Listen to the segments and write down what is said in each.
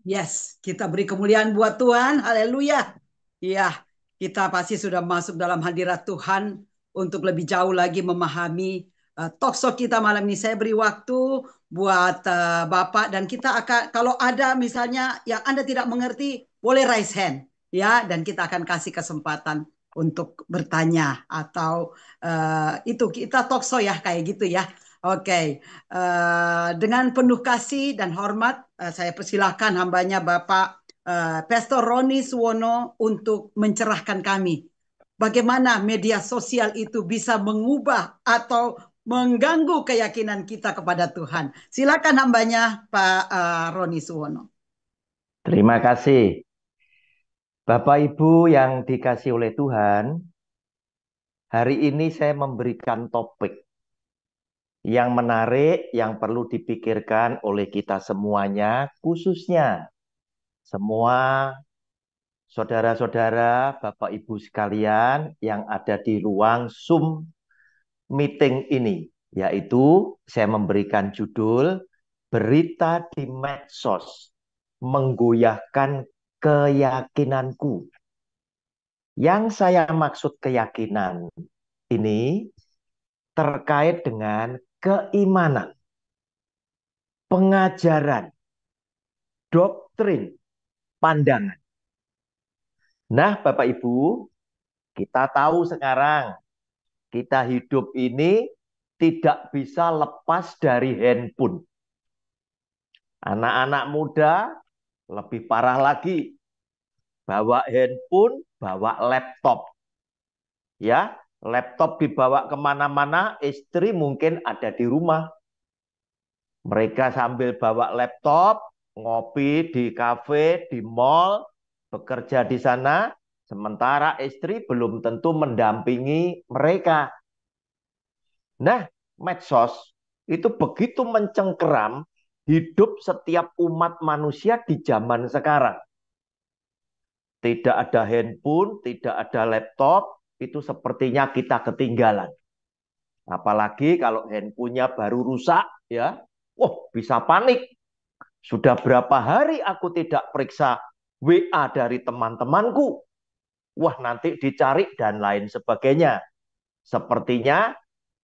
Yes, kita beri kemuliaan buat Tuhan. Haleluya. Iya, kita pasti sudah masuk dalam hadirat Tuhan untuk lebih jauh lagi memahami talk show kita malam ini. Saya beri waktu buat Bapak dan kita akan kalau ada misalnya yang Anda tidak mengerti, boleh raise hand ya dan kita akan kasih kesempatan untuk bertanya atau itu kita talk show ya kayak gitu ya. Oke, dengan penuh kasih dan hormat, saya persilahkan hambanya Bapak Pastor Roni Suwono untuk mencerahkan kami. Bagaimana media sosial itu bisa mengubah atau mengganggu keyakinan kita kepada Tuhan. Silakan hambanya Pak Roni Suwono. Terima kasih. Bapak Ibu yang dikasih oleh Tuhan, hari ini saya memberikan topik yang menarik, yang perlu dipikirkan oleh kita semuanya, khususnya semua saudara-saudara, Bapak Ibu sekalian yang ada di ruang Zoom meeting ini, yaitu saya memberikan judul Berita di Medsos Menggoyahkan Keyakinanku. Yang saya maksud keyakinan ini terkait dengan keimanan, pengajaran, doktrin, pandangan. Nah, Bapak Ibu, kita tahu sekarang kita hidup ini tidak bisa lepas dari handphone. Anak-anak muda lebih parah lagi, bawa handphone, bawa laptop. Ya, laptop dibawa kemana-mana, istri mungkin ada di rumah. Mereka sambil bawa laptop, ngopi di kafe, di mall, bekerja di sana, sementara istri belum tentu mendampingi mereka. Nah, medsos itu begitu mencengkeram hidup setiap umat manusia di zaman sekarang. Tidak ada handphone, tidak ada laptop, itu sepertinya kita ketinggalan. Apalagi kalau handphonenya baru rusak, ya, wah bisa panik. Sudah berapa hari aku tidak periksa WA dari teman-temanku. Wah, nanti dicari dan lain sebagainya. Sepertinya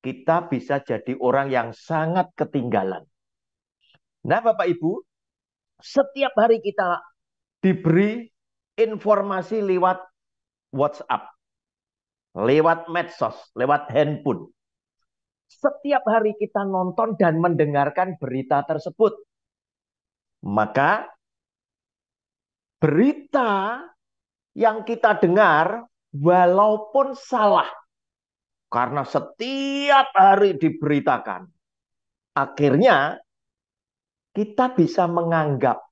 kita bisa jadi orang yang sangat ketinggalan. Nah, Bapak Ibu, setiap hari kita diberi informasi lewat WhatsApp, lewat medsos, lewat handphone. Setiap hari kita nonton dan mendengarkan berita tersebut. Maka berita yang kita dengar walaupun salah karena setiap hari diberitakan, akhirnya kita bisa menganggap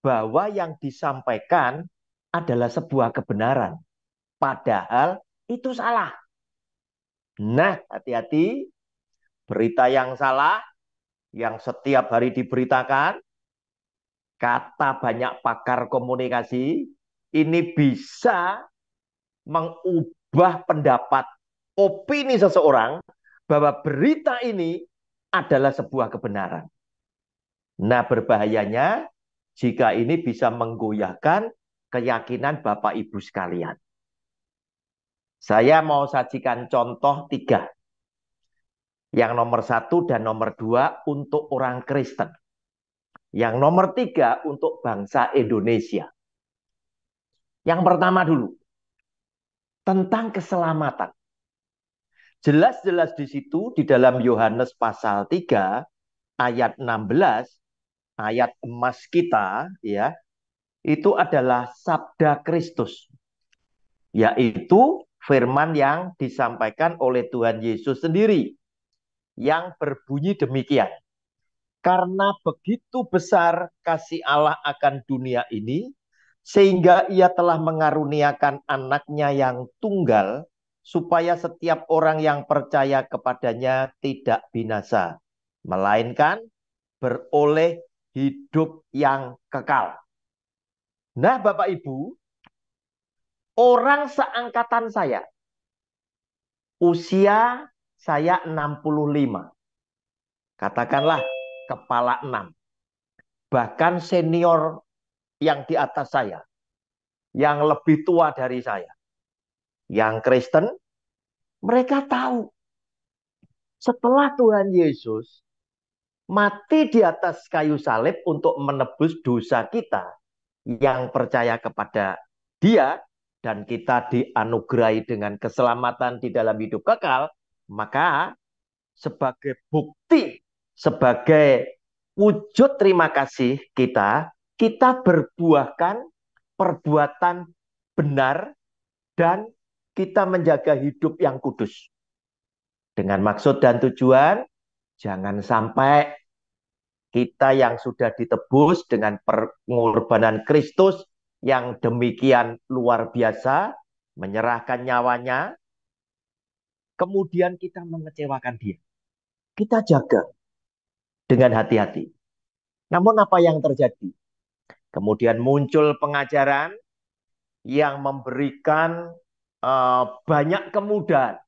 bahwa yang disampaikan adalah sebuah kebenaran, padahal itu salah. Nah, hati-hati, berita yang salah yang setiap hari diberitakan, kata banyak pakar komunikasi, ini bisa mengubah pendapat, opini seseorang bahwa berita ini adalah sebuah kebenaran. Nah, berbahayanya jika ini bisa menggoyahkan keyakinan Bapak Ibu sekalian. Saya mau sajikan contoh 3. Yang nomor 1 dan nomor 2 untuk orang Kristen. Yang nomor 3 untuk bangsa Indonesia. Yang pertama dulu, tentang keselamatan. Jelas-jelas di situ di dalam Yohanes pasal 3 ayat 16, ayat emas kita ya, itu adalah sabda Kristus, yaitu firman yang disampaikan oleh Tuhan Yesus sendiri yang berbunyi demikian. Karena begitu besar kasih Allah akan dunia ini, sehingga ia telah mengaruniakan anaknya yang tunggal, supaya setiap orang yang percaya kepadanya tidak binasa, melainkan beroleh hidup yang kekal. Nah, Bapak Ibu, orang seangkatan saya, usia saya 65, katakanlah kepala 6, bahkan senior yang di atas saya, yang lebih tua dari saya, yang Kristen, mereka tahu setelah Tuhan Yesus mati di atas kayu salib untuk menebus dosa kita yang percaya kepada Dia, dan kita dianugerahi dengan keselamatan di dalam hidup kekal, maka sebagai bukti, sebagai wujud terima kasih kita, kita berbuahkan perbuatan benar dan kita menjaga hidup yang kudus. Dengan maksud dan tujuan, jangan sampai kita yang sudah ditebus dengan pengorbanan Kristus yang demikian luar biasa, menyerahkan nyawanya, kemudian kita mengecewakan Dia. Kita jaga dengan hati-hati. Namun apa yang terjadi? Kemudian muncul pengajaran yang memberikan banyak kemudahan,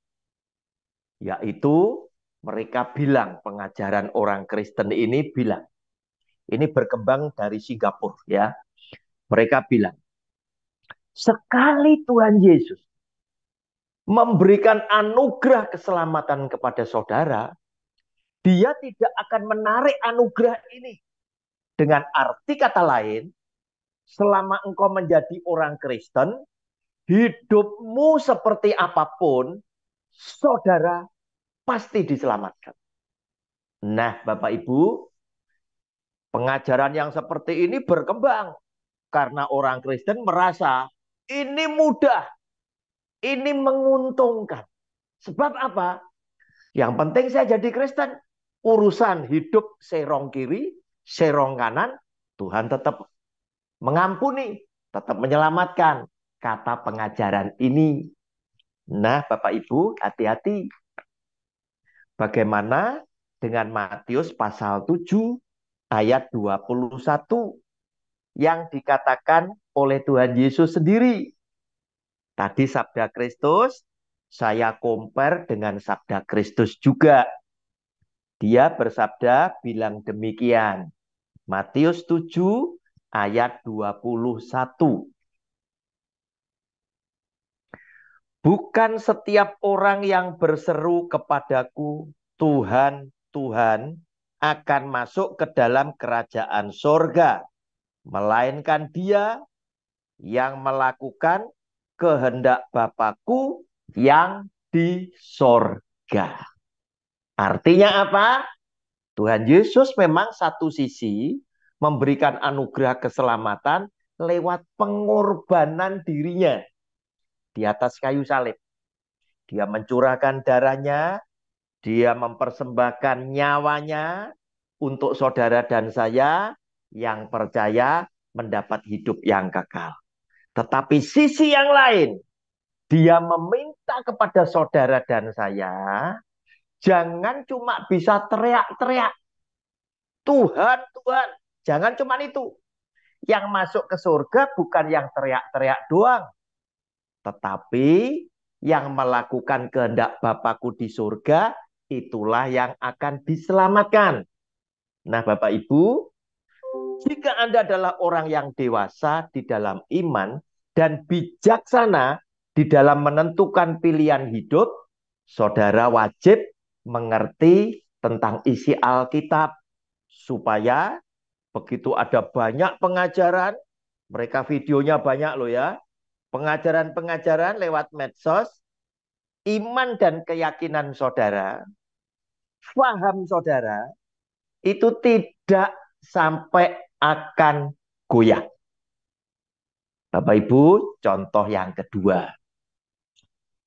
yaitu mereka bilang, pengajaran orang Kristen ini bilang, ini berkembang dari Singapura ya. Mereka bilang, sekali Tuhan Yesus memberikan anugerah keselamatan kepada saudara, Dia tidak akan menarik anugerah ini. Dengan arti kata lain, selama engkau menjadi orang Kristen, hidupmu seperti apapun, saudara pasti diselamatkan. Nah, Bapak Ibu, pengajaran yang seperti ini berkembang karena orang Kristen merasa ini mudah, ini menguntungkan. Sebab apa? Yang penting saya jadi Kristen. Urusan hidup serong kiri, serong kanan, Tuhan tetap mengampuni, tetap menyelamatkan. Kata pengajaran ini. Nah, Bapak Ibu, hati-hati. Bagaimana dengan Matius pasal 7 ayat 21 yang dikatakan oleh Tuhan Yesus sendiri. Tadi sabda Kristus, saya compare dengan sabda Kristus juga. Dia bersabda bilang demikian. Matius 7 ayat 21. Bukan setiap orang yang berseru kepadaku, Tuhan, Tuhan, akan masuk ke dalam kerajaan sorga, melainkan dia yang melakukan kehendak Bapakku yang di sorga. Artinya apa? Tuhan Yesus memang satu sisi memberikan anugerah keselamatan lewat pengorbanan dirinya di atas kayu salib. Dia mencurahkan darahnya, dia mempersembahkan nyawanya untuk saudara dan saya yang percaya mendapat hidup yang kekal. Tetapi sisi yang lain, dia meminta kepada saudara dan saya, jangan cuma bisa teriak-teriak. Tuhan, Tuhan. Jangan cuma itu. Yang masuk ke surga bukan yang teriak-teriak doang. Tetapi yang melakukan kehendak Bapakku di surga, itulah yang akan diselamatkan. Nah, Bapak Ibu, jika Anda adalah orang yang dewasa di dalam iman dan bijaksana di dalam menentukan pilihan hidup, saudara wajib mengerti tentang isi Alkitab. Supaya begitu ada banyak pengajaran, mereka videonya banyak loh ya, pengajaran-pengajaran lewat medsos, iman dan keyakinan saudara, faham saudara, itu tidak sampai akan goyah. Bapak Ibu, contoh yang kedua,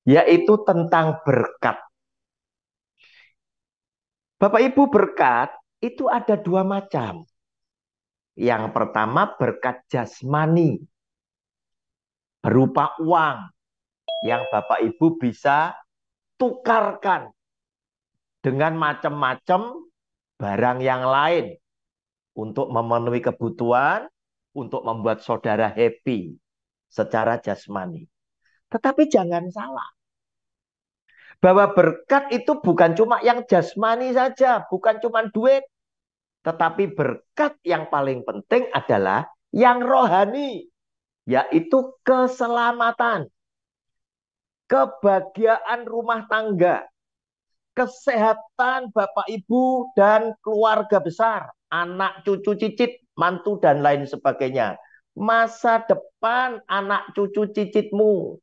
yaitu tentang berkat. Bapak Ibu, berkat itu ada dua macam. Yang pertama berkat jasmani, berupa uang yang Bapak Ibu bisa tukarkan dengan macam-macam barang yang lain untuk memenuhi kebutuhan, untuk membuat saudara happy secara jasmani. Tetapi jangan salah, bahwa berkat itu bukan cuma yang jasmani saja, bukan cuma duit. Tetapi berkat yang paling penting adalah yang rohani, yaitu keselamatan, kebahagiaan rumah tangga, kesehatan Bapak Ibu dan keluarga besar, anak cucu cicit, mantu dan lain sebagainya. Masa depan anak cucu cicitmu,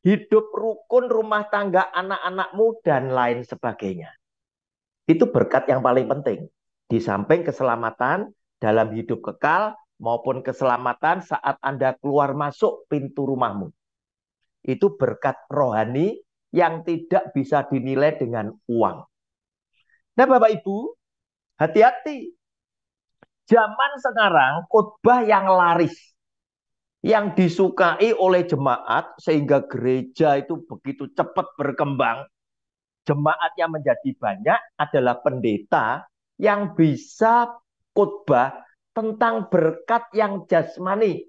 hidup rukun rumah tangga anak-anakmu dan lain sebagainya. Itu berkat yang paling penting. Di samping keselamatan dalam hidup kekal maupun keselamatan saat Anda keluar masuk pintu rumahmu. Itu berkat rohani yang tidak bisa dinilai dengan uang. Nah, Bapak Ibu, hati-hati. Zaman sekarang khotbah yang laris, yang disukai oleh jemaat sehingga gereja itu begitu cepat berkembang, jemaatnya menjadi banyak adalah pendeta yang bisa khotbah tentang berkat yang jasmani.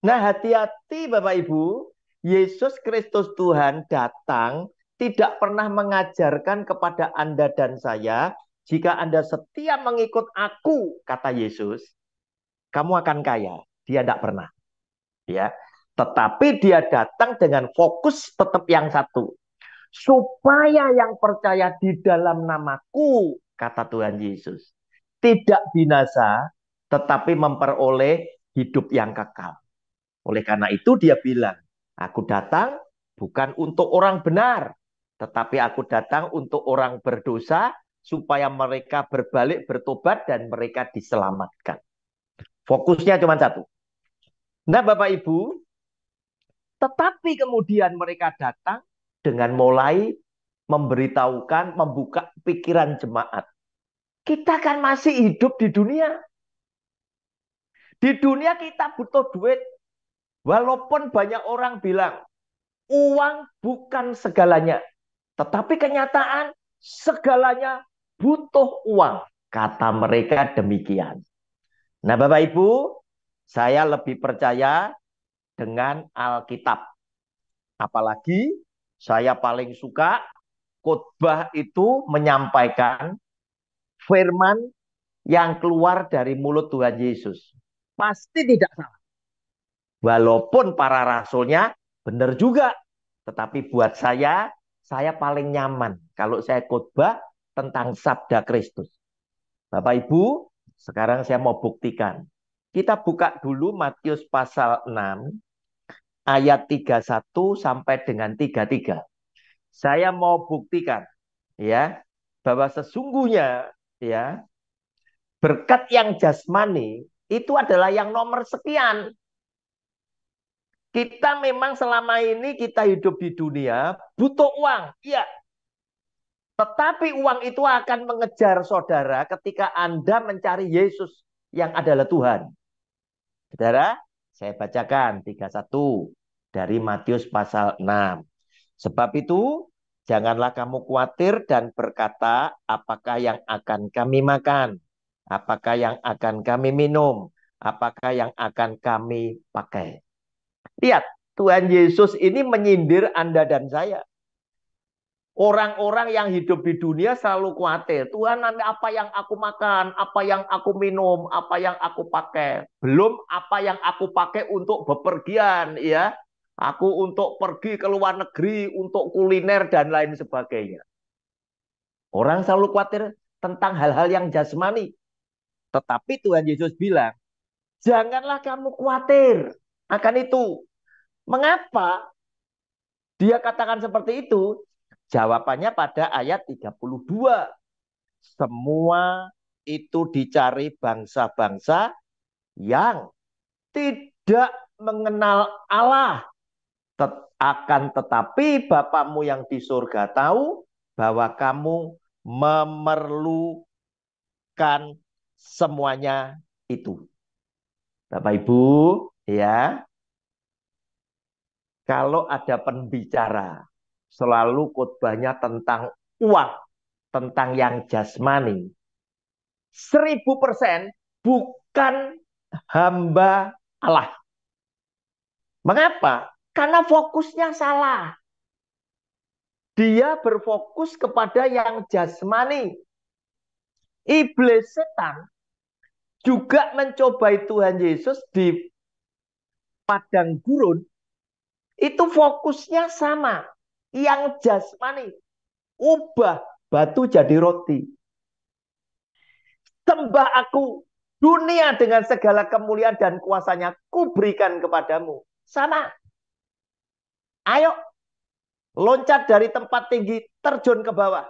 Nah, hati-hati Bapak Ibu, Yesus Kristus Tuhan datang tidak pernah mengajarkan kepada Anda dan saya, jika Anda setia mengikut aku, kata Yesus, kamu akan kaya. Dia tidak pernah. Ya. Tetapi dia datang dengan fokus tetap yang satu. Supaya yang percaya di dalam namaku, kata Tuhan Yesus, tidak binasa, tetapi memperoleh hidup yang kekal. Oleh karena itu dia bilang, aku datang bukan untuk orang benar, tetapi aku datang untuk orang berdosa, supaya mereka berbalik, bertobat, dan mereka diselamatkan. Fokusnya cuma satu. Nah Bapak Ibu, tetapi kemudian mereka datang dengan mulai memberitahukan, membuka pikiran jemaat. Kita kan masih hidup di dunia. Di dunia kita butuh duit. Walaupun banyak orang bilang, uang bukan segalanya. Tetapi kenyataan, segalanya butuh uang. Kata mereka demikian. Nah Bapak Ibu, saya lebih percaya dengan Alkitab. Apalagi saya paling suka khotbah itu menyampaikan firman yang keluar dari mulut Tuhan Yesus. Pasti tidak salah. Walaupun para rasulnya benar juga. Tetapi buat saya paling nyaman kalau saya khotbah tentang sabda Kristus. Bapak Ibu, sekarang saya mau buktikan. Kita buka dulu Matius pasal 6, ayat 31 sampai dengan 33. Saya mau buktikan ya bahwa sesungguhnya ya berkat yang jasmani itu adalah yang nomor sekian. Kita memang selama ini kita hidup di dunia butuh uang, iya. Tetapi uang itu akan mengejar saudara ketika Anda mencari Yesus yang adalah Tuhan. Saudara, saya bacakan 31 dari Matius pasal 6. Sebab itu, janganlah kamu khawatir dan berkata, apakah yang akan kami makan? Apakah yang akan kami minum? Apakah yang akan kami pakai? Lihat, Tuhan Yesus ini menyindir Anda dan saya. Orang-orang yang hidup di dunia selalu khawatir. Tuhan, nanti apa yang aku makan, apa yang aku minum, apa yang aku pakai. Belum apa yang aku pakai untuk bepergian, ya. Aku untuk pergi ke luar negeri, untuk kuliner dan lain sebagainya. Orang selalu khawatir tentang hal-hal yang jasmani. Tetapi Tuhan Yesus bilang, janganlah kamu khawatir akan itu. Mengapa dia katakan seperti itu? Jawabannya pada ayat 32. Semua itu dicari bangsa-bangsa yang tidak mengenal Allah. Akan tetapi Bapamu yang di surga tahu bahwa kamu memerlukan semuanya itu. Bapak Ibu, ya, kalau ada pembicara selalu khotbahnya tentang uang, tentang yang jasmani, 1000% bukan hamba Allah. Mengapa? Karena fokusnya salah. Dia berfokus kepada yang jasmani. Iblis setan juga mencobai Tuhan Yesus di padang gurun, itu fokusnya sama. Yang jasmani, ubah batu jadi roti. Sembah aku, dunia dengan segala kemuliaan dan kuasanya, kuberikan kepadamu. Sama. Ayo, loncat dari tempat tinggi, terjun ke bawah.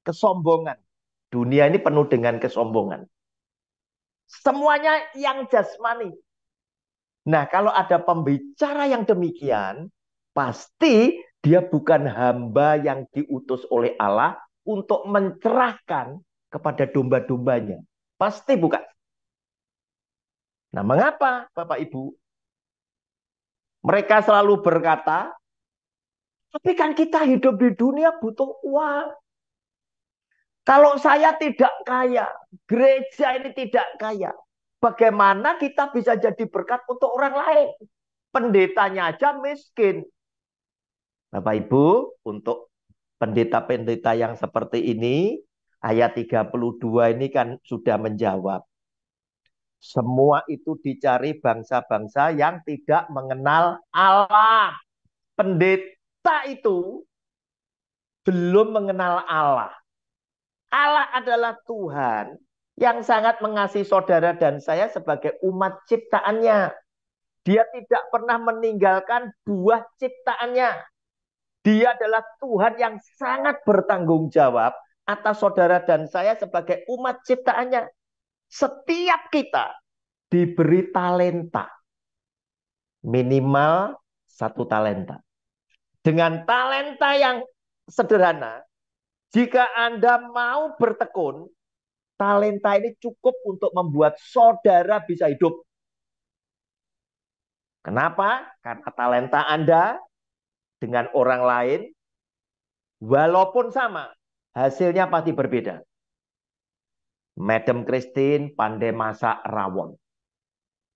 Kesombongan. Dunia ini penuh dengan kesombongan. Semuanya yang jasmani. Nah, kalau ada pembicara yang demikian, pasti dia bukan hamba yang diutus oleh Allah untuk mencerahkan kepada domba-dombanya. Pasti bukan. Nah, mengapa Bapak Ibu? Mereka selalu berkata, tapi kan kita hidup di dunia butuh uang. Kalau saya tidak kaya, gereja ini tidak kaya, bagaimana kita bisa jadi berkat untuk orang lain? Pendetanya aja miskin. Bapak Ibu, untuk pendeta-pendeta yang seperti ini, ayat 32 ini kan sudah menjawab. Semua itu dicari bangsa-bangsa yang tidak mengenal Allah. Pendeta itu belum mengenal Allah. Allah adalah Tuhan yang sangat mengasihi saudara dan saya sebagai umat ciptaannya. Dia tidak pernah meninggalkan buah ciptaannya. Dia adalah Tuhan yang sangat bertanggung jawab atas saudara dan saya sebagai umat ciptaannya. Setiap kita diberi talenta. Minimal 1 talenta. Dengan talenta yang sederhana, jika Anda mau bertekun, talenta ini cukup untuk membuat saudara bisa hidup. Kenapa? Karena talenta Anda dengan orang lain, walaupun sama, hasilnya pasti berbeda. Madam Christine pandai masak rawon.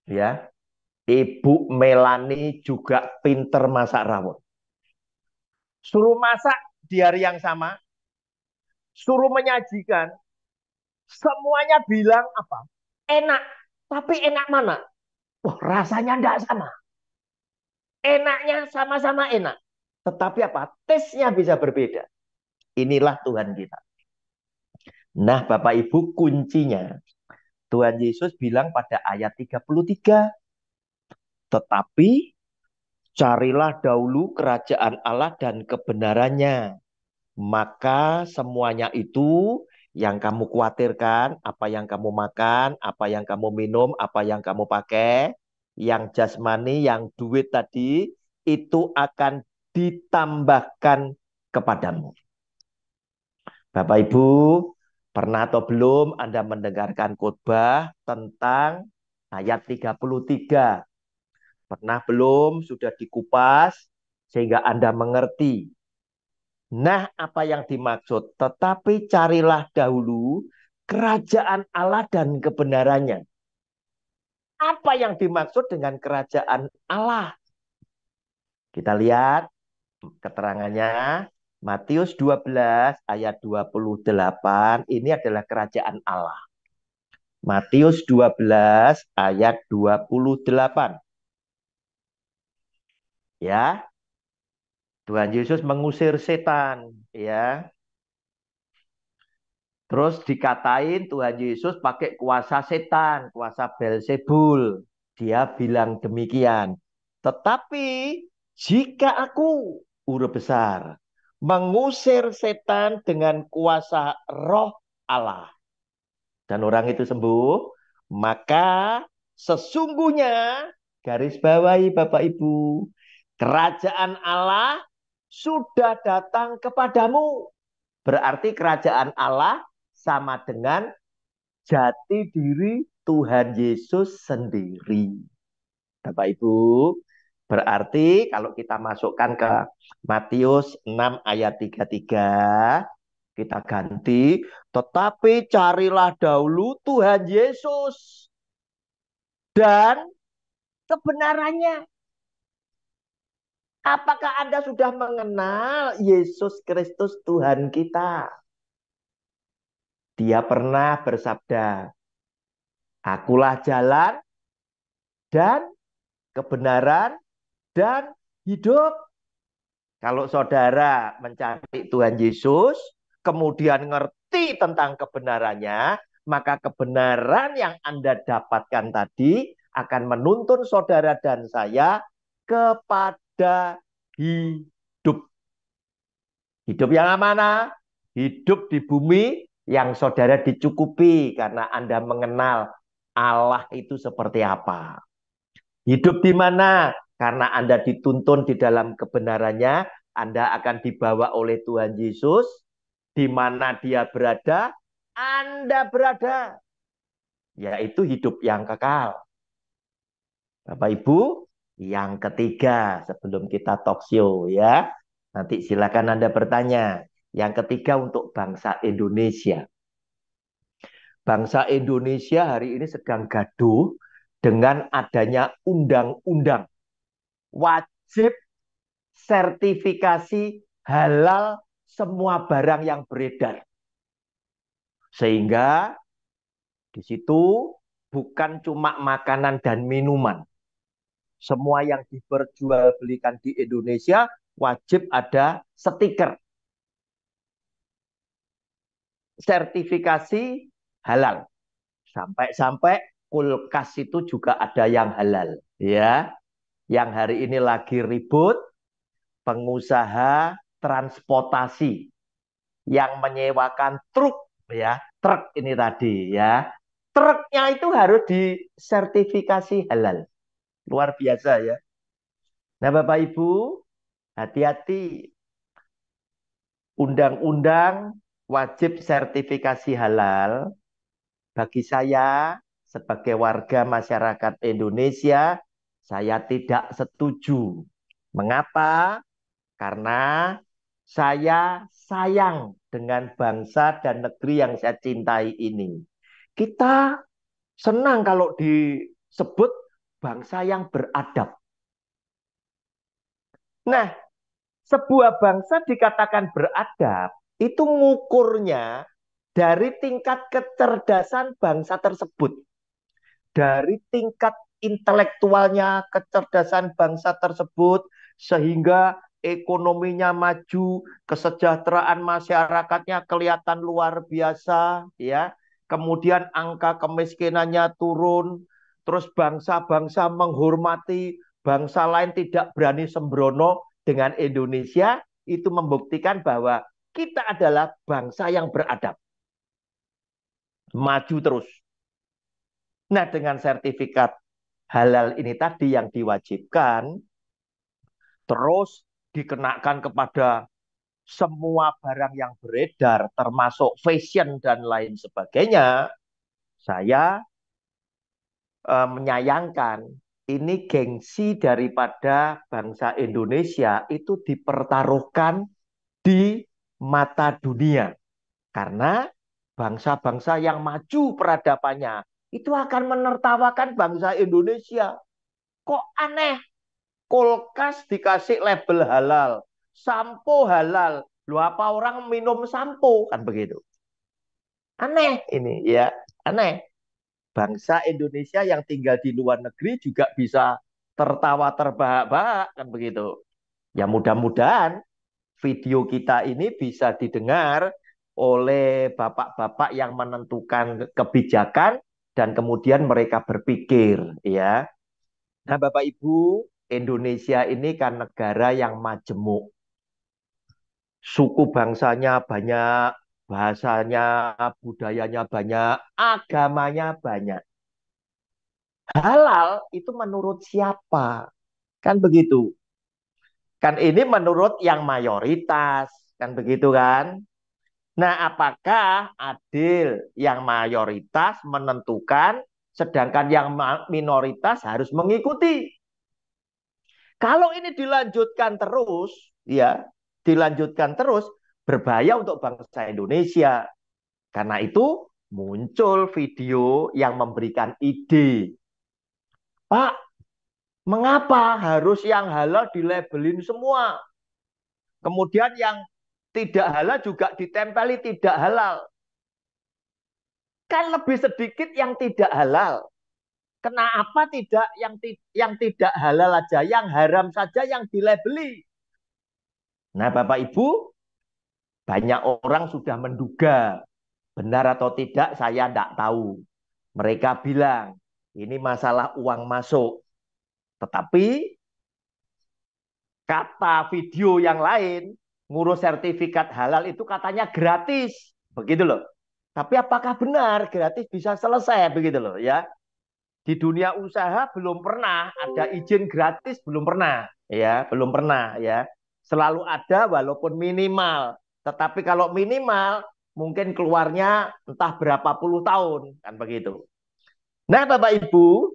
Ya, Ibu Melani juga pinter masak rawon. Suruh masak di hari yang sama, suruh menyajikan, semuanya bilang apa? Enak. Tapi enak mana? Wah, rasanya tidak sama. Enaknya sama-sama enak. Tetapi apa? Tesnya bisa berbeda. Inilah Tuhan kita. Nah, Bapak Ibu, kuncinya Tuhan Yesus bilang pada ayat 33, tetapi carilah dahulu kerajaan Allah dan kebenarannya. Maka semuanya itu yang kamu khawatirkan, apa yang kamu makan, apa yang kamu minum, apa yang kamu pakai, yang jasmani, yang duit tadi, itu akan ditambahkan kepadamu. Bapak Ibu, pernah atau belum Anda mendengarkan khotbah tentang ayat 33? Pernah belum? Sudah dikupas sehingga Anda mengerti. Nah, apa yang dimaksud? Tetapi carilah dahulu kerajaan Allah dan kebenarannya. Apa yang dimaksud dengan kerajaan Allah? Kita lihat keterangannya. Matius 12 ayat 28 ini adalah kerajaan Allah. Matius 12 ayat 28. Ya, Tuhan Yesus mengusir setan, ya. Terus dikatain Tuhan Yesus pakai kuasa setan, kuasa Belzebul. Dia bilang demikian. Tetapi jika aku, huruf besar, mengusir setan dengan kuasa roh Allah, dan orang itu sembuh, maka sesungguhnya, garis bawahi Bapak Ibu, kerajaan Allah sudah datang kepadamu. Berarti kerajaan Allah sama dengan jati diri Tuhan Yesus sendiri. Bapak Ibu, berarti kalau kita masukkan ke Matius 6 ayat 33, kita ganti, tetapi carilah dahulu Tuhan Yesus dan kebenarannya. Apakah Anda sudah mengenal Yesus Kristus Tuhan kita? Dia pernah bersabda, Akulah jalan dan kebenaran dan hidup. Kalau saudara mencari Tuhan Yesus, kemudian ngerti tentang kebenarannya, maka kebenaran yang Anda dapatkan tadi akan menuntun saudara dan saya kepada hidup. Hidup yang mana? Hidup di bumi yang saudara dicukupi karena Anda mengenal Allah itu seperti apa. Hidup di mana? Karena Anda dituntun di dalam kebenarannya, Anda akan dibawa oleh Tuhan Yesus. Di mana Dia berada, Anda berada. Yaitu hidup yang kekal. Bapak Ibu, yang ketiga sebelum kita talk show ya. Nanti silakan Anda bertanya. Yang ketiga untuk bangsa Indonesia. Bangsa Indonesia hari ini sedang gaduh dengan adanya undang-undang wajib sertifikasi halal semua barang yang beredar. Sehingga di situ bukan cuma makanan dan minuman. Semua yang diperjualbelikan di Indonesia wajib ada stiker sertifikasi halal. Sampai-sampai kulkas itu juga ada yang halal, ya. Yang hari ini lagi ribut pengusaha transportasi yang menyewakan truk, ya. Truk ini tadi, ya. Truknya itu harus disertifikasi halal. Luar biasa, ya. Nah, Bapak Ibu, hati-hati. Undang-undang wajib sertifikasi halal bagi saya sebagai warga masyarakat Indonesia, saya tidak setuju. Mengapa? Karena saya sayang dengan bangsa dan negeri yang saya cintai ini. Kita senang kalau disebut bangsa yang beradab. Nah, sebuah bangsa dikatakan beradab, itu ngukurnya dari tingkat kecerdasan bangsa tersebut. Dari tingkat intelektualnya kecerdasan bangsa tersebut, sehingga ekonominya maju, kesejahteraan masyarakatnya kelihatan luar biasa, ya. Kemudian angka kemiskinannya turun, terus bangsa-bangsa menghormati bangsa lain tidak berani sembrono dengan Indonesia, itu membuktikan bahwa kita adalah bangsa yang beradab. Maju terus. Nah, dengan sertifikat halal ini tadi yang diwajibkan, terus dikenakan kepada semua barang yang beredar, termasuk fashion dan lain sebagainya, saya menyayangkan ini gengsi daripada bangsa Indonesia itu dipertaruhkan di mata dunia. Karena bangsa-bangsa yang maju peradabannya itu akan menertawakan bangsa Indonesia. Kok aneh? Kulkas dikasih label halal, sampo halal. Lu apa orang minum sampo kan begitu? Aneh ini ya, aneh. Bangsa Indonesia yang tinggal di luar negeri juga bisa tertawa terbahak-bahak kan begitu. Ya mudah-mudahan video kita ini bisa didengar oleh bapak-bapak yang menentukan kebijakan dan kemudian mereka berpikir ya. Nah, Bapak Ibu, Indonesia ini kan negara yang majemuk. Suku bangsanya banyak, bahasanya, budayanya banyak, agamanya banyak. Halal itu menurut siapa? Kan begitu. Kan ini menurut yang mayoritas, kan begitu kan? Nah, apakah adil yang mayoritas menentukan sedangkan yang minoritas harus mengikuti? Kalau ini dilanjutkan terus, ya, dilanjutkan terus berbahaya untuk bangsa Indonesia. Karena itu muncul video yang memberikan ide. Pak, mengapa harus yang halal dilabelin semua? Kemudian yang tidak halal juga ditempeli tidak halal. Kan lebih sedikit yang tidak halal. Kenapa tidak yang tidak halal aja, yang haram saja yang dilabeli? Nah, Bapak Ibu, banyak orang sudah menduga, benar atau tidak saya tidak tahu. Mereka bilang ini masalah uang masuk. Tetapi kata video yang lain, ngurus sertifikat halal itu katanya gratis. Begitu loh. Tapi apakah benar gratis bisa selesai begitu loh ya? Di dunia usaha belum pernah ada izin gratis, belum pernah ya, belum pernah ya. Selalu ada walaupun minimal. Tetapi kalau minimal mungkin keluarnya entah berapa puluh tahun kan begitu. Nah, Bapak Ibu,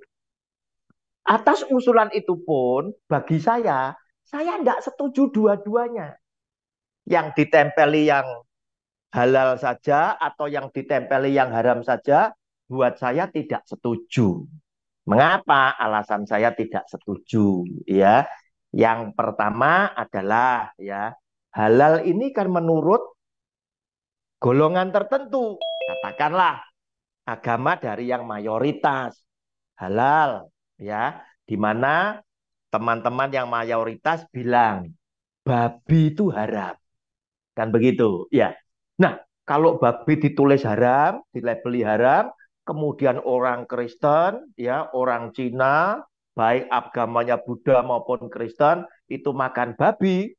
atas usulan itu pun bagi saya tidak setuju dua-duanya. Yang ditempeli yang halal saja atau yang ditempeli yang haram saja, buat saya tidak setuju. Mengapa? Alasan saya tidak setuju, ya. Yang pertama adalah ya, halal ini kan menurut golongan tertentu. Katakanlah agama dari yang mayoritas halal, ya, di mana teman-teman yang mayoritas bilang babi itu haram, kan begitu, ya. Nah, kalau babi ditulis haram, dilabeli haram, kemudian orang Kristen, ya, orang Cina, baik agamanya Buddha maupun Kristen, itu makan babi,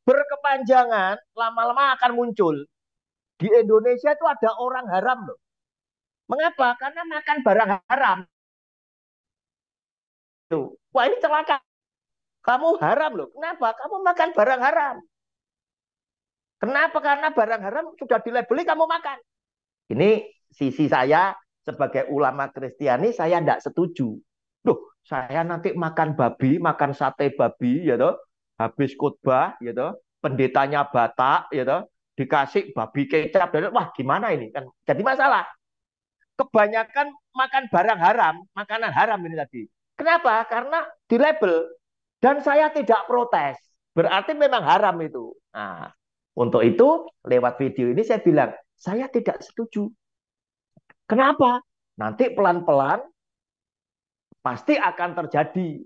berkepanjangan, lama-lama akan muncul. Di Indonesia itu ada orang haram loh. Mengapa? Karena makan barang haram. Tuh. Wah, ini celaka. Kamu haram loh. Kenapa? Kamu makan barang haram. Kenapa? Karena barang haram sudah dilabeli kamu makan. Ini sisi saya sebagai ulama Kristiani, saya tidak setuju. Loh, saya nanti makan babi, makan sate babi, ya toh, habis khotbah, ya toh, pendetanya Batak, ya toh, dikasih babi kecap, wah gimana ini kan? Jadi masalah. Kebanyakan makan barang haram, makanan haram ini tadi. Kenapa? Karena di label dan saya tidak protes. Berarti memang haram itu. Nah, untuk itu lewat video ini saya bilang saya tidak setuju. Kenapa? Nanti pelan-pelan pasti akan terjadi.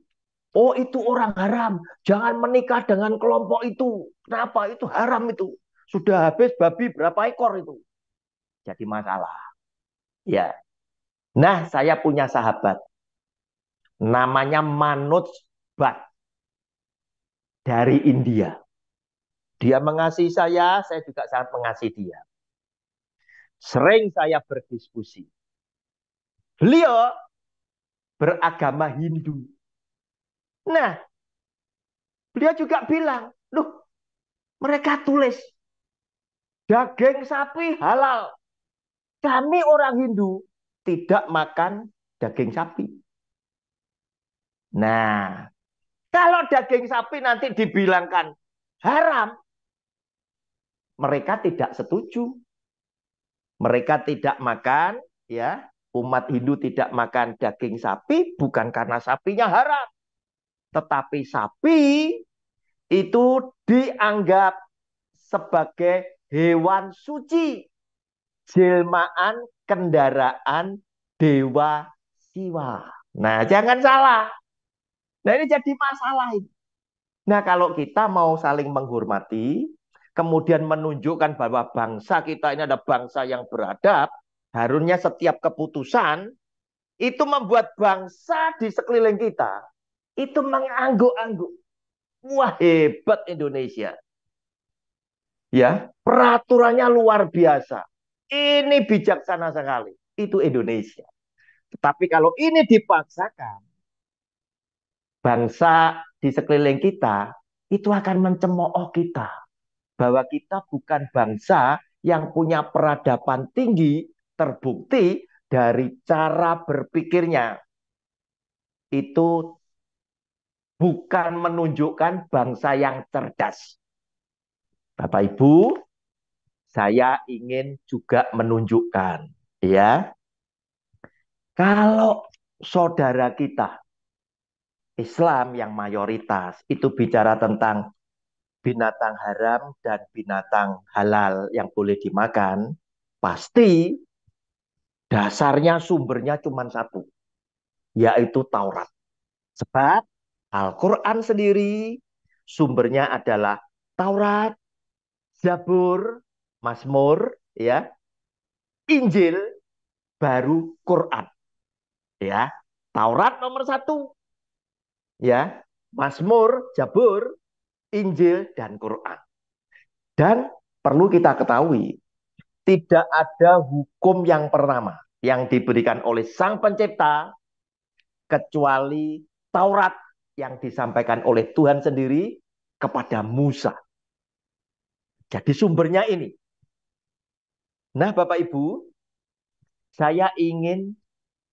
Oh, itu orang haram. Jangan menikah dengan kelompok itu. Kenapa? Itu haram itu. Sudah habis babi berapa ekor itu. Jadi masalah. Ya. Nah, saya punya sahabat. Namanya Manoj Bhat dari India. Dia mengasihi saya juga sangat mengasihi dia. Sering saya berdiskusi. Beliau beragama Hindu. Nah, beliau juga bilang, loh, mereka tulis daging sapi halal. Kami orang Hindu tidak makan daging sapi. Nah, kalau daging sapi nanti dibilangkan haram, mereka tidak setuju. Mereka tidak makan, ya, umat Hindu tidak makan daging sapi bukan karena sapinya haram, tetapi sapi itu dianggap sebagai hewan suci, jelmaan kendaraan dewa Siwa. Nah, jangan salah. Nah, ini jadi masalah ini. Nah, kalau kita mau saling menghormati, kemudian menunjukkan bahwa bangsa kita ini ada bangsa yang beradab, harusnya setiap keputusan itu membuat bangsa di sekeliling kita itu mengangguk-angguk. Wah, hebat Indonesia. Ya, peraturannya luar biasa. Ini bijaksana sekali. Itu Indonesia. Tetapi kalau ini dipaksakan, bangsa di sekeliling kita itu akan mencemooh kita. Bahwa kita bukan bangsa yang punya peradaban tinggi, terbukti dari cara berpikirnya. Itu bukan menunjukkan bangsa yang cerdas. Bapak Ibu, saya ingin juga menunjukkan, ya, kalau saudara kita Islam yang mayoritas itu bicara tentang binatang haram dan binatang halal yang boleh dimakan, pasti Dasarnya sumbernya cuma satu, yaitu Taurat. Sebab Al-Quran sendiri sumbernya adalah Taurat, Zabur, Mazmur, ya, Injil, baru Quran. Ya, Taurat nomor satu, ya, Mazmur, Zabur, Injil, dan Quran. Dan perlu kita ketahui, tidak ada hukum yang pertama yang diberikan oleh Sang Pencipta kecuali Taurat yang disampaikan oleh Tuhan sendiri kepada Musa. Jadi sumbernya ini. Nah, Bapak Ibu, saya ingin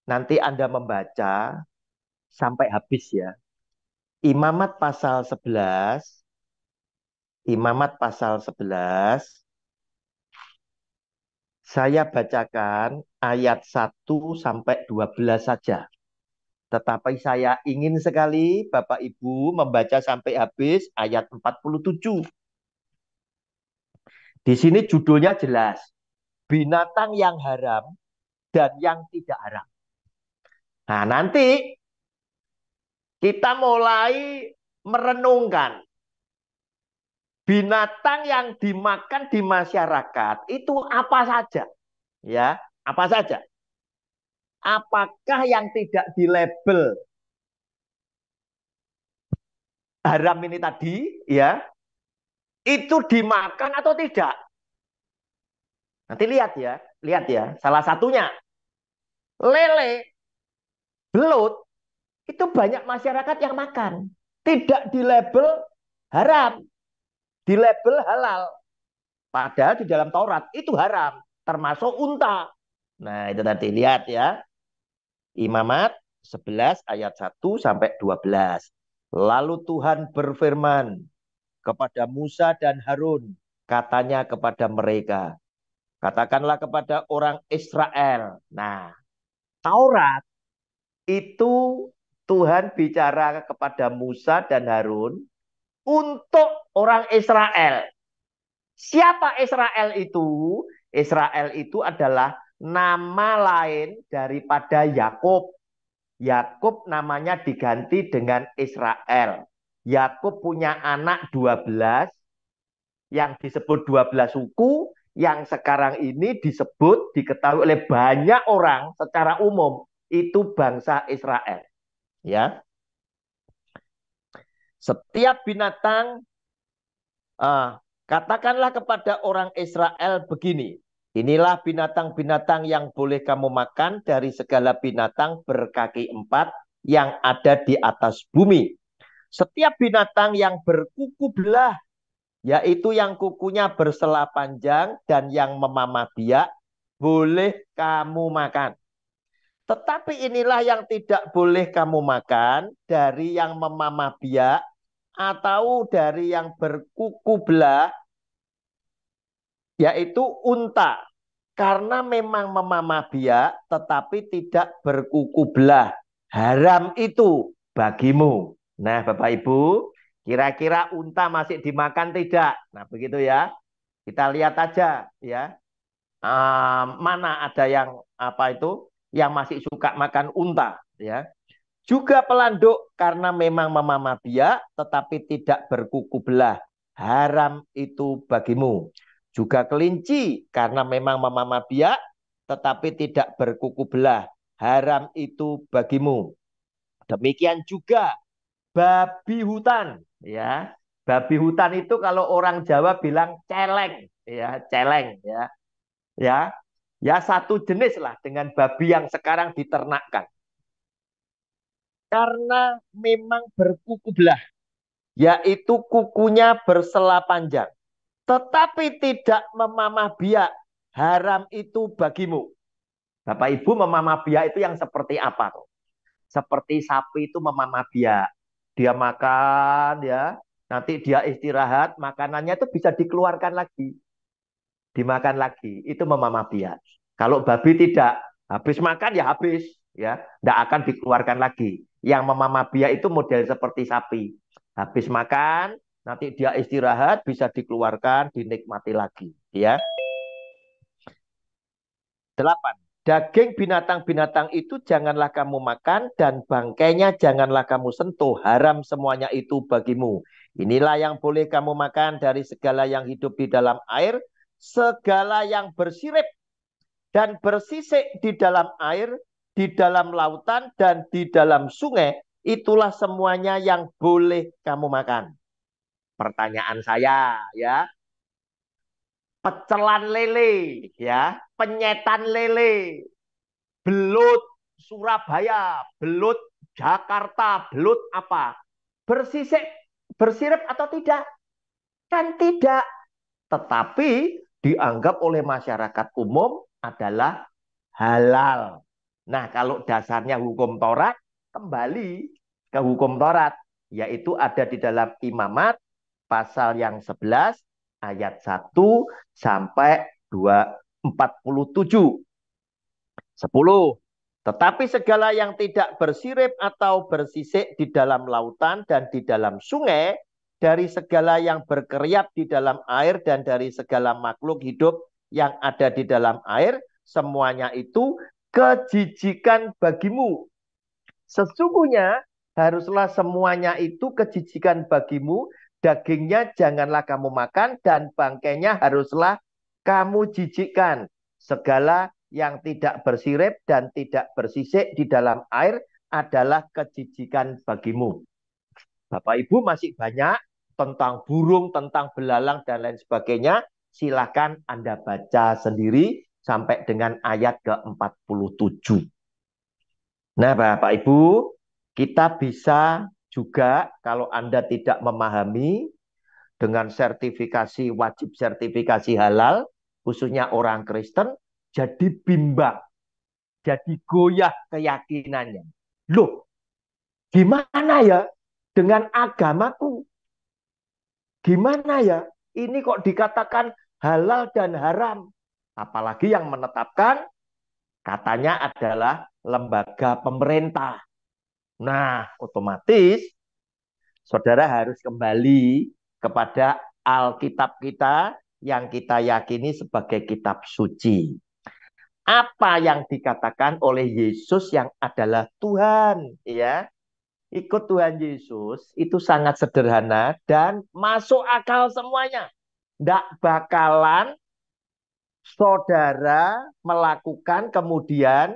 nanti Anda membaca sampai habis ya. Imamat pasal 11, Imamat pasal 11, saya bacakan ayat 1 sampai 12 saja. Tetapi saya ingin sekali Bapak Ibu membaca sampai habis ayat 47. Di sini judulnya jelas, binatang yang haram dan yang tidak haram. Nah, nanti kita mulai merenungkan binatang yang dimakan di masyarakat itu apa saja, ya, apa saja. Apakah yang tidak dilabel haram ini tadi, ya, itu dimakan atau tidak? Nanti lihat ya. Salah satunya lele, belut, itu banyak masyarakat yang makan. Tidak dilabel haram, dilabel halal. Padahal di dalam Taurat itu haram, termasuk unta. Nah, itu tadi lihat ya. Imamat 11 ayat 1 sampai 12. Lalu Tuhan berfirman kepada Musa dan Harun, katanya kepada mereka, katakanlah kepada orang Israel. Nah, Taurat itu Tuhan bicara kepada Musa dan Harun untuk orang Israel. Siapa Israel itu? Israel itu adalah nama lain daripada Yakub. Yakub namanya diganti dengan Israel. Yakub punya anak 12 yang disebut 12 suku, yang sekarang ini disebut, diketahui oleh banyak orang secara umum, itu bangsa Israel. Ya, setiap binatang, katakanlah kepada orang Israel begini, inilah binatang-binatang yang boleh kamu makan dari segala binatang berkaki 4 yang ada di atas bumi. Setiap binatang yang berkuku belah, yaitu yang kukunya bersela panjang dan yang memamah biak, boleh kamu makan. Tetapi inilah yang tidak boleh kamu makan, dari yang memamah biak atau dari yang berkuku belah, yaitu unta. Karena memang memamah biak tetapi tidak berkuku belah. Haram itu bagimu. Nah, Bapak Ibu, kira-kira unta masih dimakan tidak? Nah, begitu ya. Kita lihat aja ya. Mana ada yang apa itu yang masih suka makan unta ya. Juga pelanduk karena memang memamah biak tetapi tidak berkuku belah. Haram itu bagimu. Juga kelinci karena memang memamah biak tetapi tidak berkuku belah. Haram itu bagimu. Demikian juga babi hutan ya. Babi hutan itu kalau orang Jawa bilang celeng ya, celeng ya. Ya. Ya satu jenis lah dengan babi yang sekarang diternakkan. Karena memang berkuku belah, yaitu kukunya bersela panjang, tetapi tidak memamah biak. Haram itu bagimu. Bapak Ibu, memamah biak itu yang seperti apa tuh? Seperti sapi itu memamah biak. Dia makan ya, nanti dia istirahat, makanannya itu bisa dikeluarkan lagi, dimakan lagi. Itu memamah biak. Kalau babi tidak, habis makan ya habis, ya, tidak akan dikeluarkan lagi. Yang memamah biak itu model seperti sapi. Habis makan, nanti dia istirahat, bisa dikeluarkan, dinikmati lagi. Ya. 8. Daging binatang-binatang itu janganlah kamu makan dan bangkainya janganlah kamu sentuh. Haram semuanya itu bagimu. Inilah yang boleh kamu makan dari segala yang hidup di dalam air, segala yang bersirip dan bersisik di dalam air, di dalam lautan dan di dalam sungai. Itulah semuanya yang boleh kamu makan. Pertanyaan saya ya, pecelan lele ya, penyetan lele, belut Surabaya, belut Jakarta, belut apa? Bersisik, bersirip atau tidak? Kan tidak. Tetapi dianggap oleh masyarakat umum adalah halal. Nah, kalau dasarnya hukum Taurat, kembali ke hukum Taurat, yaitu ada di dalam Imamat pasal yang 11 ayat 1 sampai 247. 10. Tetapi segala yang tidak bersirip atau bersisik di dalam lautan dan di dalam sungai, dari segala yang berkeriap di dalam air dan dari segala makhluk hidup yang ada di dalam air, semuanya itu kejijikan bagimu. Sesungguhnya haruslah semuanya itu kejijikan bagimu, dagingnya janganlah kamu makan dan bangkainya haruslah kamu jijikkan. Segala yang tidak bersirip dan tidak bersisik di dalam air adalah kejijikan bagimu. Bapak Ibu masih banyak tentang burung, tentang belalang dan lain sebagainya. Silakan Anda baca sendiri sampai dengan ayat ke-47. Nah, Bapak Ibu, kita bisa juga kalau Anda tidak memahami dengan sertifikasi, wajib sertifikasi halal, khususnya orang Kristen, jadi bimbang, jadi goyah keyakinannya. Loh, gimana ya dengan agamaku? Gimana ya? Ini kok dikatakan halal dan haram? Apalagi yang menetapkan katanya adalah lembaga pemerintah. Nah, otomatis saudara harus kembali kepada Alkitab kita yang kita yakini sebagai kitab suci. Apa yang dikatakan oleh Yesus yang adalah Tuhan, ya. Ikut Tuhan Yesus itu sangat sederhana dan masuk akal semuanya. Tidak bakalan saudara melakukan kemudian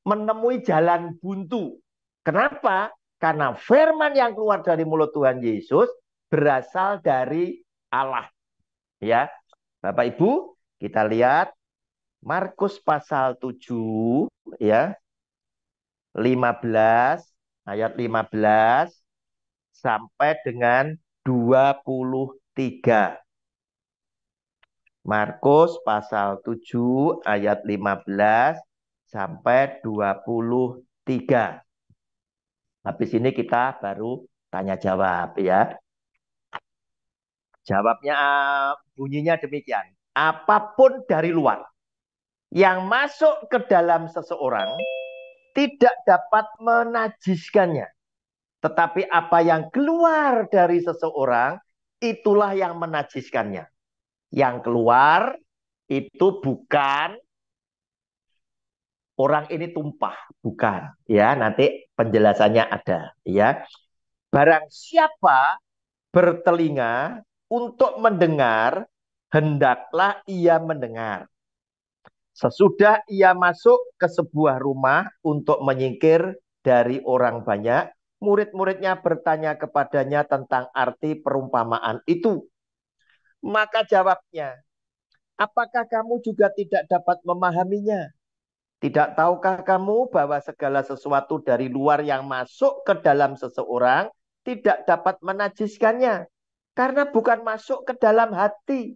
menemui jalan buntu. Kenapa? Karena firman yang keluar dari mulut Tuhan Yesus berasal dari Allah. Ya, Bapak Ibu, kita lihat Markus pasal 7 ya. 15 ayat 15 sampai dengan 23. Markus pasal 7 ayat 15 sampai 23. Habis ini kita baru tanya jawab ya. Jawabnya bunyinya demikian. Apapun dari luar yang masuk ke dalam seseorang tidak dapat menajiskannya. Tetapi apa yang keluar dari seseorang itulah yang menajiskannya. Yang keluar itu bukan orang ini tumpah, bukan. Ya, nanti penjelasannya ada. Ya, barang siapa bertelinga untuk mendengar, hendaklah ia mendengar. Sesudah ia masuk ke sebuah rumah untuk menyingkir dari orang banyak, murid-muridnya bertanya kepadanya tentang arti perumpamaan itu. Maka jawabnya, apakah kamu juga tidak dapat memahaminya? Tidak tahukah kamu bahwa segala sesuatu dari luar yang masuk ke dalam seseorang tidak dapat menajiskannya? Karena bukan masuk ke dalam hati,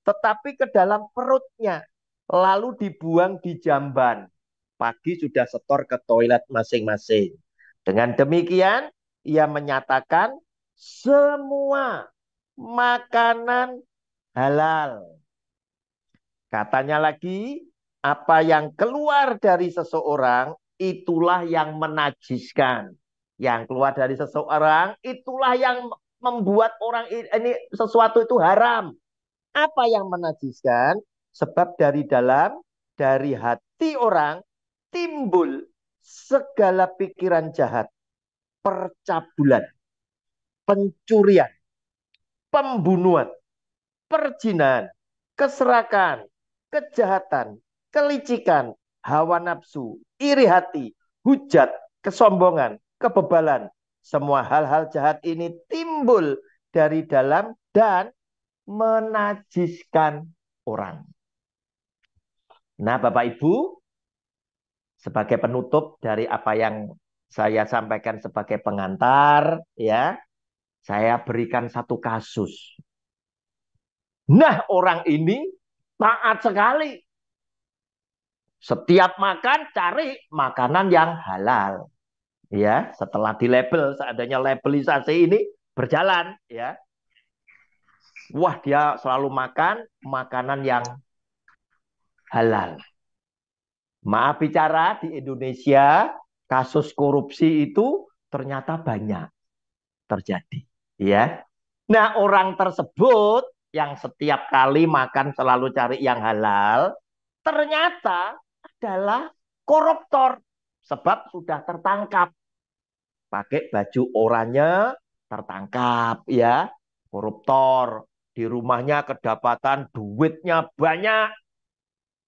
tetapi ke dalam perutnya, lalu dibuang di jamban. Pagi sudah setor ke toilet masing-masing. Dengan demikian, ia menyatakan semua makanan halal. Katanya lagi, apa yang keluar dari seseorang, itulah yang menajiskan. Yang keluar dari seseorang, itulah yang membuat orang ini sesuatu itu haram. Apa yang menajiskan? Sebab dari dalam dari hati orang timbul segala pikiran jahat, percabulan, pencurian, pembunuhan, perzinahan, keserakan, kejahatan, kelicikan, hawa nafsu, iri hati, hujat, kesombongan, kebebalan. Semua hal-hal jahat ini timbul dari dalam dan menajiskan orang. Nah, Bapak Ibu, sebagai penutup dari apa yang saya sampaikan sebagai pengantar, ya, saya berikan satu kasus. Nah, orang ini taat sekali. Setiap makan cari makanan yang halal. Ya, setelah dilabel, seadanya labelisasi ini berjalan, ya. Wah, dia selalu makan makanan yang halal. Maaf bicara, di Indonesia kasus korupsi itu ternyata banyak terjadi, ya. Nah, orang tersebut yang setiap kali makan selalu cari yang halal, ternyata adalah koruptor sebab sudah tertangkap pakai baju oranye, tertangkap, ya, koruptor. Di rumahnya kedapatan duitnya banyak,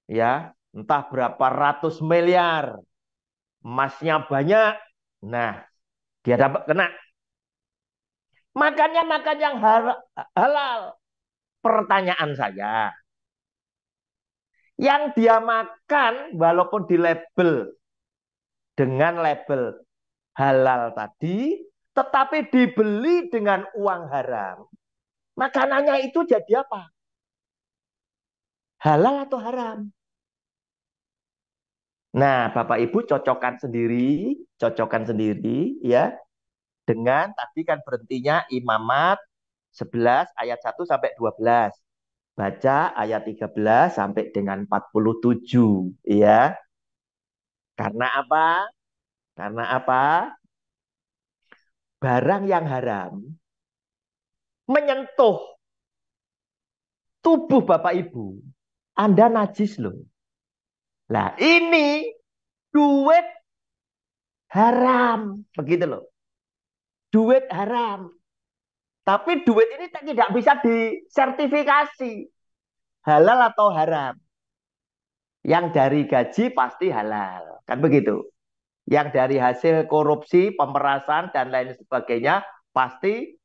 ya, entah berapa ratus miliar, emasnya banyak. Nah, dia dapat kena. Makannya makan yang halal. Pertanyaan saya, yang dia makan walaupun di label dengan label halal tadi, tetapi dibeli dengan uang haram, makanannya itu jadi apa? Halal atau haram? Nah, Bapak Ibu cocokkan sendiri, ya, dengan tadi kan berhentinya Imamat 11 ayat 1 sampai 12. Baca ayat 13 sampai dengan 47, ya. Karena apa? Karena apa? Barang yang haram menyentuh tubuh Bapak Ibu, Anda najis loh. Nah, ini duit haram, begitu loh. Duit haram. Tapi duit ini tidak bisa disertifikasi halal atau haram. Yang dari gaji pasti halal, kan begitu. Yang dari hasil korupsi, pemerasan dan lain sebagainya pasti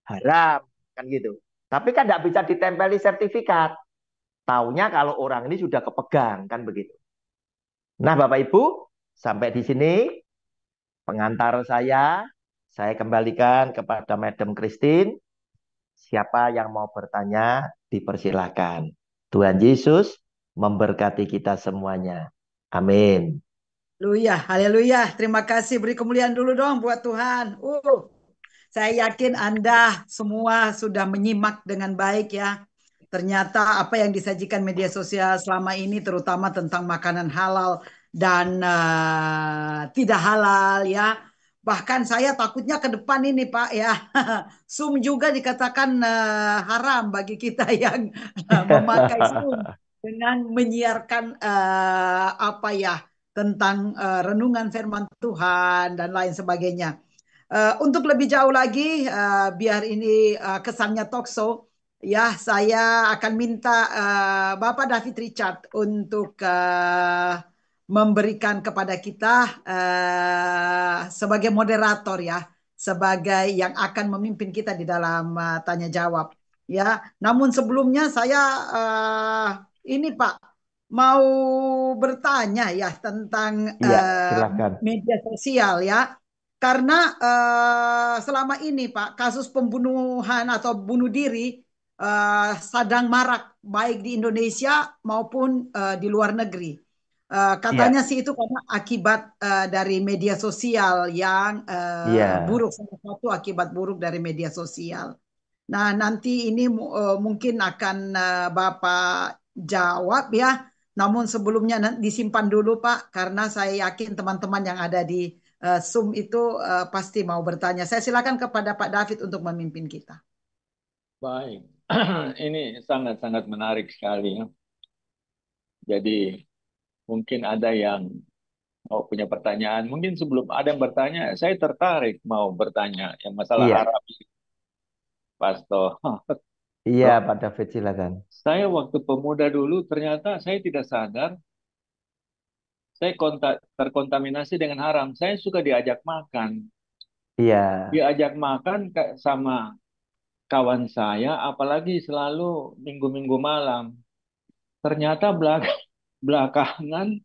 haram, kan gitu. Tapi kan tidak bisa ditempeli sertifikat. Taunya kalau orang ini sudah kepegang, kan begitu. Nah, Bapak Ibu, sampai di sini pengantar saya kembalikan kepada Madam Christine. Siapa yang mau bertanya, dipersilakan. Tuhan Yesus memberkati kita semuanya. Amin. Haleluya, haleluya. Terima kasih. Beri kemuliaan dulu dong buat Tuhan. Saya yakin Anda semua sudah menyimak dengan baik ya. Ternyata apa yang disajikan media sosial selama ini terutama tentang makanan halal dan tidak halal ya. Bahkan saya takutnya ke depan ini Pak ya. Zoom juga dikatakan haram bagi kita yang memakai Zoom dengan menyiarkan apa ya tentang renungan firman Tuhan dan lain sebagainya. Untuk lebih jauh lagi, biar ini kesannya talkshow, ya saya akan minta Bapak David Richard untuk memberikan kepada kita sebagai moderator ya, sebagai yang akan memimpin kita di dalam tanya jawab. Ya, namun sebelumnya saya ini Pak mau bertanya ya tentang Iya, silakan. media sosial ya. Karena selama ini Pak, kasus pembunuhan atau bunuh diri sedang marak baik di Indonesia maupun di luar negeri. Katanya Iya, sih itu karena akibat dari media sosial yang iya. buruk, salah satu akibat buruk dari media sosial. Nah, nanti ini mungkin akan Bapak jawab ya. Namun sebelumnya disimpan dulu Pak, karena saya yakin teman-teman yang ada di Zoom itu pasti mau bertanya. Saya silakan kepada Pak David untuk memimpin kita. Baik, ini sangat-sangat menarik sekali ya. Jadi Mungkin ada yang mau punya pertanyaan. Mungkin sebelum ada yang bertanya, saya tertarik mau bertanya yang masalah Iya, Arab, Pastor. iya Loh, Pak David silakan. saya waktu pemuda dulu ternyata saya tidak sadar saya terkontaminasi dengan haram. Saya suka diajak makan. Iya. Diajak makan sama kawan saya, apalagi selalu minggu-minggu malam. Ternyata belakangan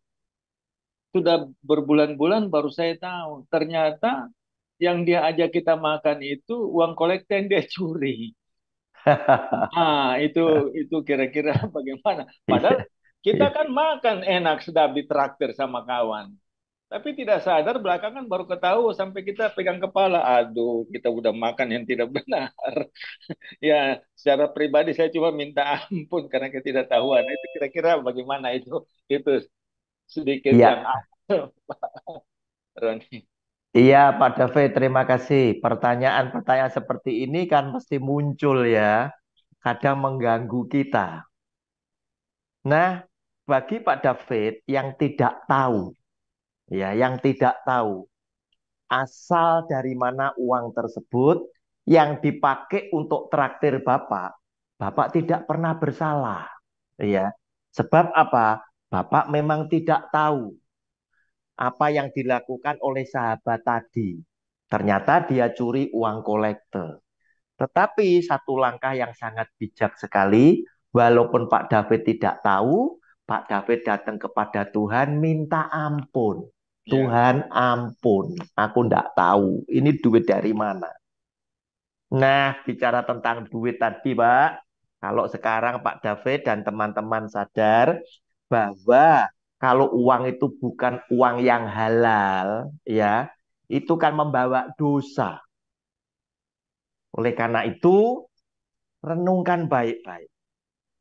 sudah berbulan-bulan baru saya tahu. Ternyata yang dia ajak kita makan itu uang kolektif yang dia curi. Ah, itu kira-kira bagaimana? Padahal Iya, kita iya. kan makan enak sedap ditraktir sama kawan. Tapi tidak sadar belakangan baru ketahui sampai kita pegang kepala. Aduh, kita udah makan yang tidak benar. Ya, secara pribadi saya cuma minta ampun karena ketidaktahuan. Itu kira-kira bagaimana itu? Itu sedikit yang Iya, Roni. iya Pak David, terima kasih. Pertanyaan-pertanyaan seperti ini kan mesti muncul ya, kadang mengganggu kita. Nah, bagi Pak David yang tidak tahu, ya, yang tidak tahu asal dari mana uang tersebut yang dipakai untuk traktir Bapak, Bapak tidak pernah bersalah, ya. Sebab apa? Bapak memang tidak tahu apa yang dilakukan oleh sahabat tadi. Ternyata dia curi uang kolektor. Tetapi satu langkah yang sangat bijak sekali, walaupun Pak David tidak tahu, Pak David datang kepada Tuhan minta ampun. Ya, Tuhan ampun, aku tidak tahu ini duit dari mana. Nah, bicara tentang duit tadi, Pak, kalau sekarang Pak David dan teman-teman sadar bahwa kalau uang itu bukan uang yang halal, ya, itu kan membawa dosa. Oleh karena itu, renungkan baik-baik.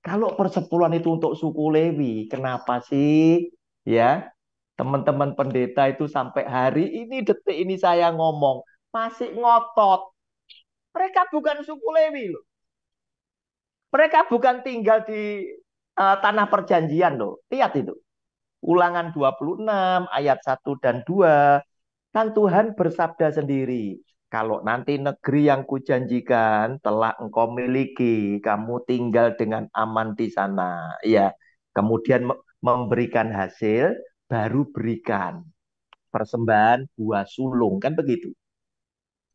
Kalau persepuluhan itu untuk suku Lewi, kenapa sih? Ya, teman-teman pendeta itu sampai hari ini, detik ini saya ngomong, masih ngotot. Mereka bukan suku Lewi loh. Mereka bukan tinggal di tanah perjanjian loh. Lihat itu. Ulangan 26 ayat 1 dan 2. Kan Tuhan bersabda sendiri. Kalau nanti negeri yang kujanjikan telah engkau miliki, kamu tinggal dengan aman di sana. Ya, kemudian memberikan hasil, baru berikan persembahan buah sulung. Kan begitu.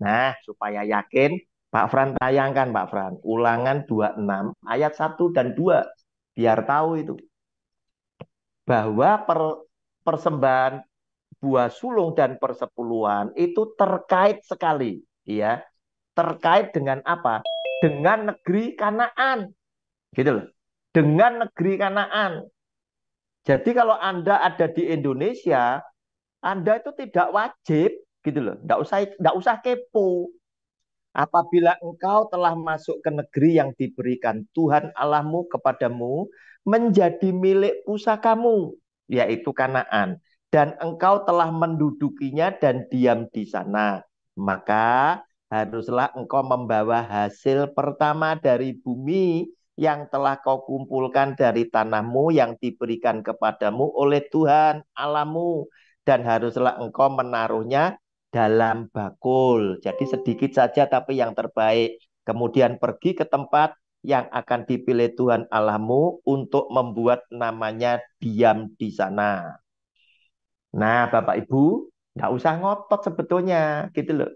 Nah, supaya yakin, Pak Fran tayangkan, Pak Fran. Ulangan 26 ayat 1 dan 2. Biar tahu itu. Bahwa persembahan buah sulung dan persepuluhan itu terkait sekali, ya, terkait dengan apa? Dengan negeri Kanaan, gitu loh. Dengan negeri Kanaan. Jadi kalau Anda ada di Indonesia, Anda itu tidak wajib, gitu loh. Nggak usah kepo. Apabila engkau telah masuk ke negeri yang diberikan Tuhan Allahmu kepadamu, menjadi milik pusakamu, yaitu Kanaan, dan engkau telah mendudukinya dan diam di sana, maka haruslah engkau membawa hasil pertama dari bumi yang telah kau kumpulkan dari tanahmu yang diberikan kepadamu oleh Tuhan Allahmu, dan haruslah engkau menaruhnya dalam bakul. Jadi sedikit saja tapi yang terbaik. Kemudian pergi ke tempat yang akan dipilih Tuhan Allahmu untuk membuat namanya diam di sana. Nah, Bapak Ibu, nggak usah ngotot sebetulnya, gitu loh.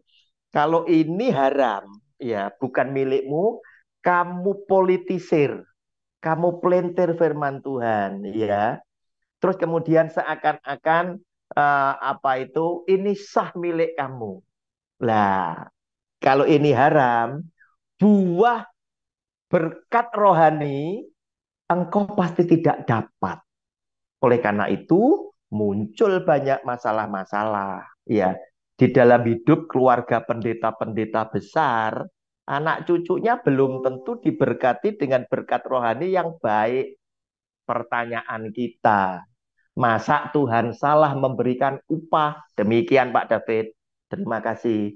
Kalau ini haram, ya bukan milikmu, kamu politisir, kamu pelintir firman Tuhan, ya. Terus kemudian seakan-akan apa itu ini sah milik kamu. Lah, kalau ini haram, buah berkat rohani engkau pasti tidak dapat. Oleh karena itu, muncul banyak masalah-masalah. Ya, di dalam hidup keluarga pendeta-pendeta besar, anak cucunya belum tentu diberkati dengan berkat rohani yang baik. Pertanyaan kita, masa Tuhan salah memberikan upah? Demikian Pak David. Terima kasih.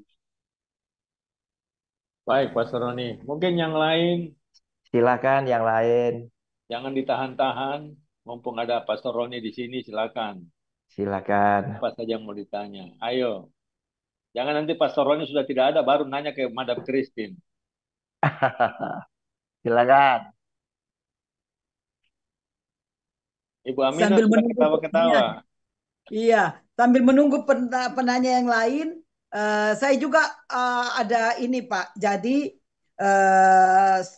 Baik, Pastor Roni. Mungkin yang lain Silakan yang lain. jangan ditahan-tahan. Mumpung ada Pastor Roni di sini, silakan. Silakan. Apa saja yang mau ditanya? Ayo. Jangan nanti Pastor Roni sudah tidak ada, baru nanya ke Madam Christine. Silakan. Ibu Amina Sambil sudah menunggu ketawa-ketawa. pertanyaan. Iya, sambil menunggu penanya yang lain, saya juga ada ini Pak. Jadi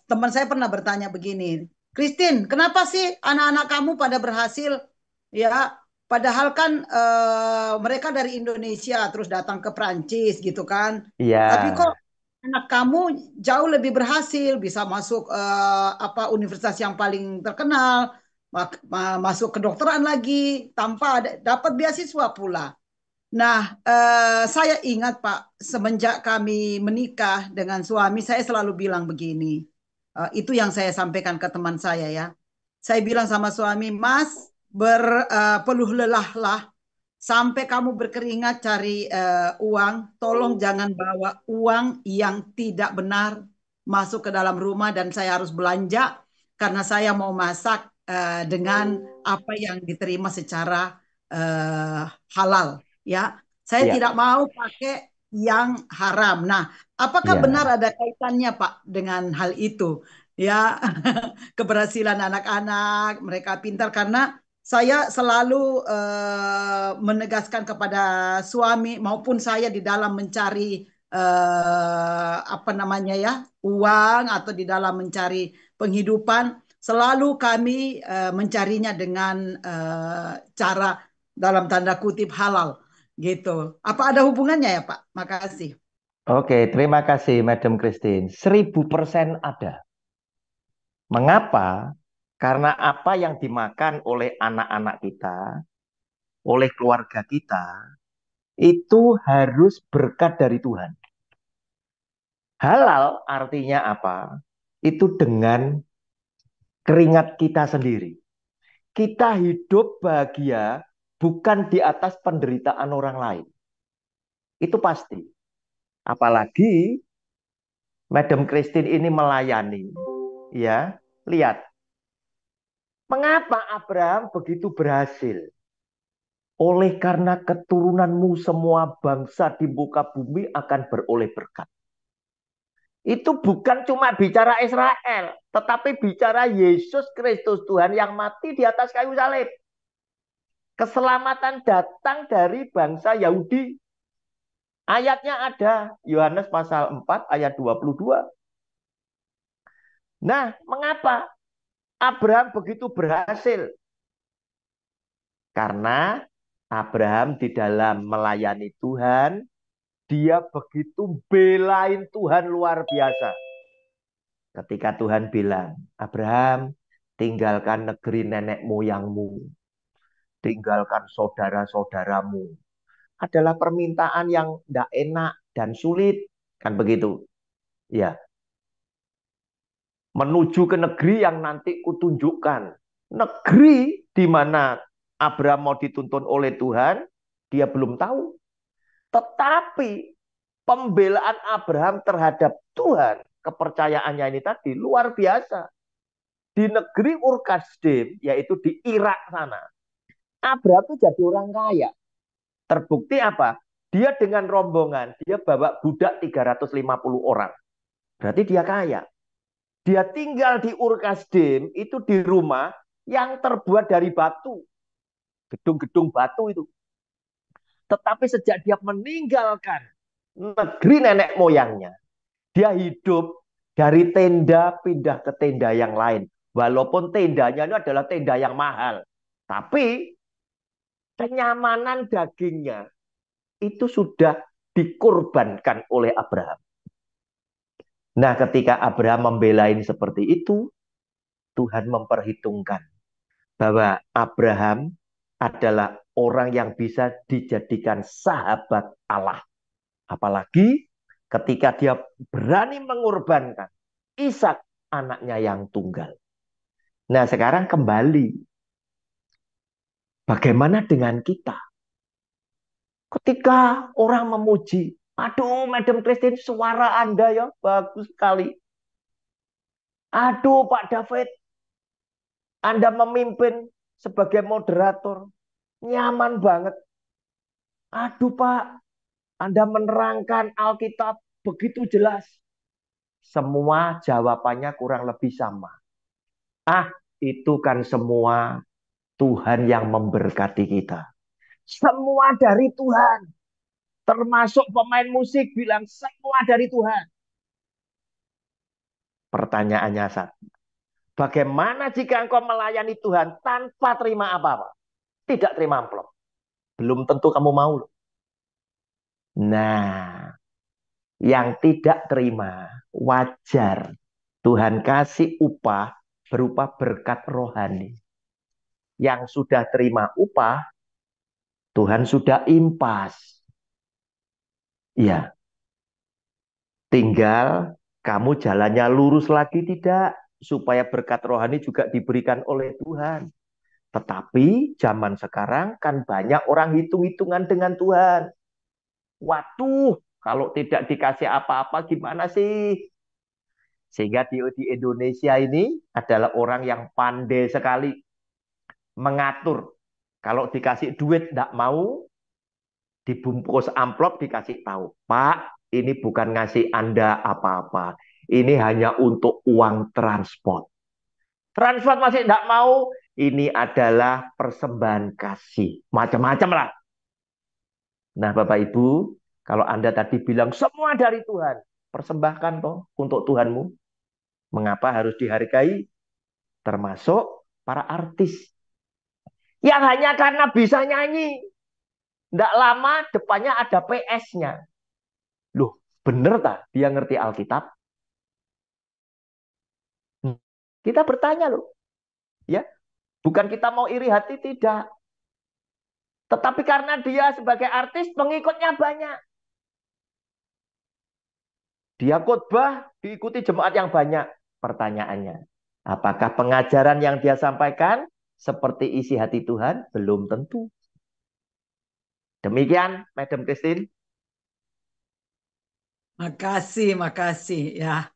teman saya pernah bertanya begini, Christine, kenapa sih anak-anak kamu pada berhasil? Ya, padahal kan mereka dari Indonesia terus datang ke Prancis gitu kan. Iya, Tapi kok anak kamu jauh lebih berhasil, bisa masuk apa universitas yang paling terkenal, masuk kedokteran lagi tanpa dapat beasiswa pula. Nah, saya ingat Pak, semenjak kami menikah dengan suami, saya selalu bilang begini. Itu yang saya sampaikan ke teman saya ya. Saya bilang sama suami, Mas, berpeluh lelahlah sampai kamu berkeringat cari uang. Tolong jangan bawa uang yang tidak benar masuk ke dalam rumah dan saya harus belanja karena saya mau masak dengan apa yang diterima secara eh, halal ya. Saya iya, tidak mau pakai yang haram. Nah, apakah benar iya, ada kaitannya Pak dengan hal itu? Ya, keberhasilan anak-anak, mereka pintar karena saya selalu menegaskan kepada suami maupun saya di dalam mencari apa namanya ya, uang atau di dalam mencari penghidupan, selalu kami mencarinya dengan cara dalam tanda kutip halal gitu. Apa ada hubungannya ya Pak? Makasih. Oke, terima kasih Madam Christine. 1000% ada. Mengapa? Karena apa yang dimakan oleh anak-anak kita, oleh keluarga kita, itu harus berkat dari Tuhan. Halal artinya apa? Itu dengan keringat kita sendiri. Kita hidup bahagia bukan di atas penderitaan orang lain. Itu pasti. Apalagi Madam Christine ini melayani. Ya, lihat. Mengapa Abraham begitu berhasil? Oleh karena keturunanmu semua bangsa di muka bumi akan beroleh berkat. Itu bukan cuma bicara Israel, tetapi bicara Yesus Kristus Tuhan yang mati di atas kayu salib. Keselamatan datang dari bangsa Yahudi. Ayatnya ada Yohanes pasal 4 ayat 22. Nah, mengapa Abraham begitu berhasil? Karena Abraham di dalam melayani Tuhan, dia begitu belain Tuhan luar biasa. Ketika Tuhan bilang, Abraham, tinggalkan negeri nenek moyangmu, tinggalkan saudara-saudaramu. Adalah permintaan yang tidak enak dan sulit. Kan begitu. Ya, menuju ke negeri yang nanti kutunjukkan. Negeri di mana Abraham mau dituntun oleh Tuhan, dia belum tahu. Tetapi pembelaan Abraham terhadap Tuhan, kepercayaannya ini tadi luar biasa. Di negeri Ur Kasdim, yaitu di Irak sana, Abraham itu jadi orang kaya. Terbukti apa? Dia dengan rombongan, dia bawa budak 350 orang. Berarti dia kaya. Dia tinggal di Ur Kasdim, itu di rumah yang terbuat dari batu. Gedung-gedung batu itu. Tetapi sejak dia meninggalkan negeri nenek moyangnya, dia hidup dari tenda pindah ke tenda yang lain. Walaupun tendanya ini adalah tenda yang mahal. Tapi kenyamanan dagingnya itu sudah dikorbankan oleh Abraham. Nah, ketika Abraham membelain seperti itu, Tuhan memperhitungkan bahwa Abraham adalah orang yang bisa dijadikan sahabat Allah. Apalagi ketika dia berani mengorbankan Ishak, anaknya yang tunggal. Nah, sekarang kembali. Bagaimana dengan kita? Ketika orang memuji, aduh Madam Christine, suara Anda ya bagus sekali. Aduh Pak David, Anda memimpin sebagai moderator. Nyaman banget. Aduh Pak, Anda menerangkan Alkitab begitu jelas. Semua jawabannya kurang lebih sama. Ah, itu kan semua Tuhan yang memberkati kita. Semua dari Tuhan. Termasuk pemain musik bilang semua dari Tuhan. Pertanyaannya satu. Bagaimana jika engkau melayani Tuhan tanpa terima apa-apa? Tidak terima amplop. Belum tentu kamu mau. Nah, yang tidak terima wajar. Tuhan kasih upah berupa berkat rohani. Yang sudah terima upah, Tuhan sudah impas. Ya, tinggal kamu jalannya lurus lagi tidak, supaya berkat rohani juga diberikan oleh Tuhan. Tetapi zaman sekarang kan banyak orang hitung-hitungan dengan Tuhan. Waduh, kalau tidak dikasih apa-apa gimana sih? Sehingga di Indonesia ini adalah orang yang pandai sekali mengatur. Kalau dikasih duit tidak mau, dibungkus amplop dikasih tahu. Pak, ini bukan ngasih Anda apa-apa. Ini hanya untuk uang transport. Transport masih tidak mau, ini adalah persembahan kasih. Macam-macam lah. Nah Bapak Ibu, kalau Anda tadi bilang semua dari Tuhan, persembahkan toh untuk Tuhanmu. Mengapa harus dihargai? Termasuk para artis. Yang hanya karena bisa nyanyi. Tidak lama depannya ada PS-nya. Loh, bener tak dia ngerti Alkitab? Kita bertanya loh. Ya, bukan kita mau iri hati, tidak. Tetapi karena dia sebagai artis, pengikutnya banyak. Dia khotbah, diikuti jemaat yang banyak. Pertanyaannya, apakah pengajaran yang dia sampaikan seperti isi hati Tuhan? Belum tentu. Demikian, Madam Christine. Makasih ya.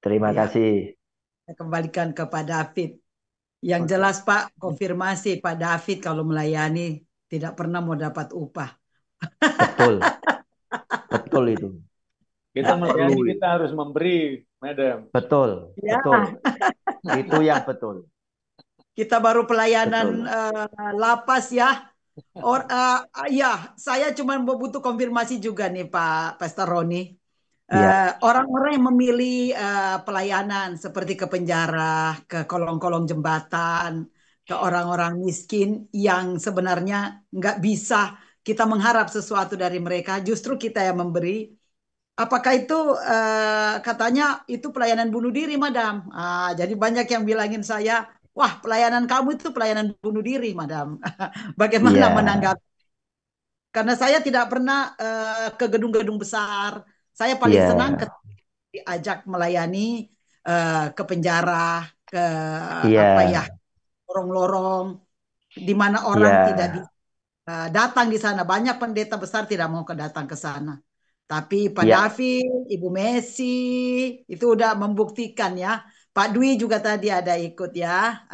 Terima Ya, kasih. saya kembalikan ke Pak David. Yang Oke. jelas Pak, konfirmasi Pak David kalau melayani tidak pernah mau dapat upah. Betul. Betul itu. Kita Nggak perlu melayani, itu. kita harus memberi, Madam. Betul. Ya, Betul. Itu yang betul. kita baru pelayanan Betul. lapas ya. Ya, saya cuma butuh konfirmasi juga nih Pak Pastor Roni. Iya. Orang-orang yang memilih pelayanan seperti ke penjara, ke kolong-kolong jembatan, ke orang-orang miskin yang sebenarnya nggak bisa kita mengharap sesuatu dari mereka, justru kita yang memberi. Apakah itu katanya itu pelayanan bunuh diri, Madam? Jadi banyak yang bilangin saya, wah pelayanan kamu itu pelayanan bunuh diri, Madam. Bagaimana Iya. menanggapi? Karena saya tidak pernah ke gedung-gedung besar. Saya paling Iya. senang diajak melayani ke penjara, ke apa ya, Iya. lorong-lorong, di mana orang tidak Iya. bisa datang di sana. Banyak pendeta besar tidak mau datang ke sana. Tapi Pak Iya. David, Ibu Messi itu udah membuktikan ya. Pak Dwi juga tadi ada ikut ya.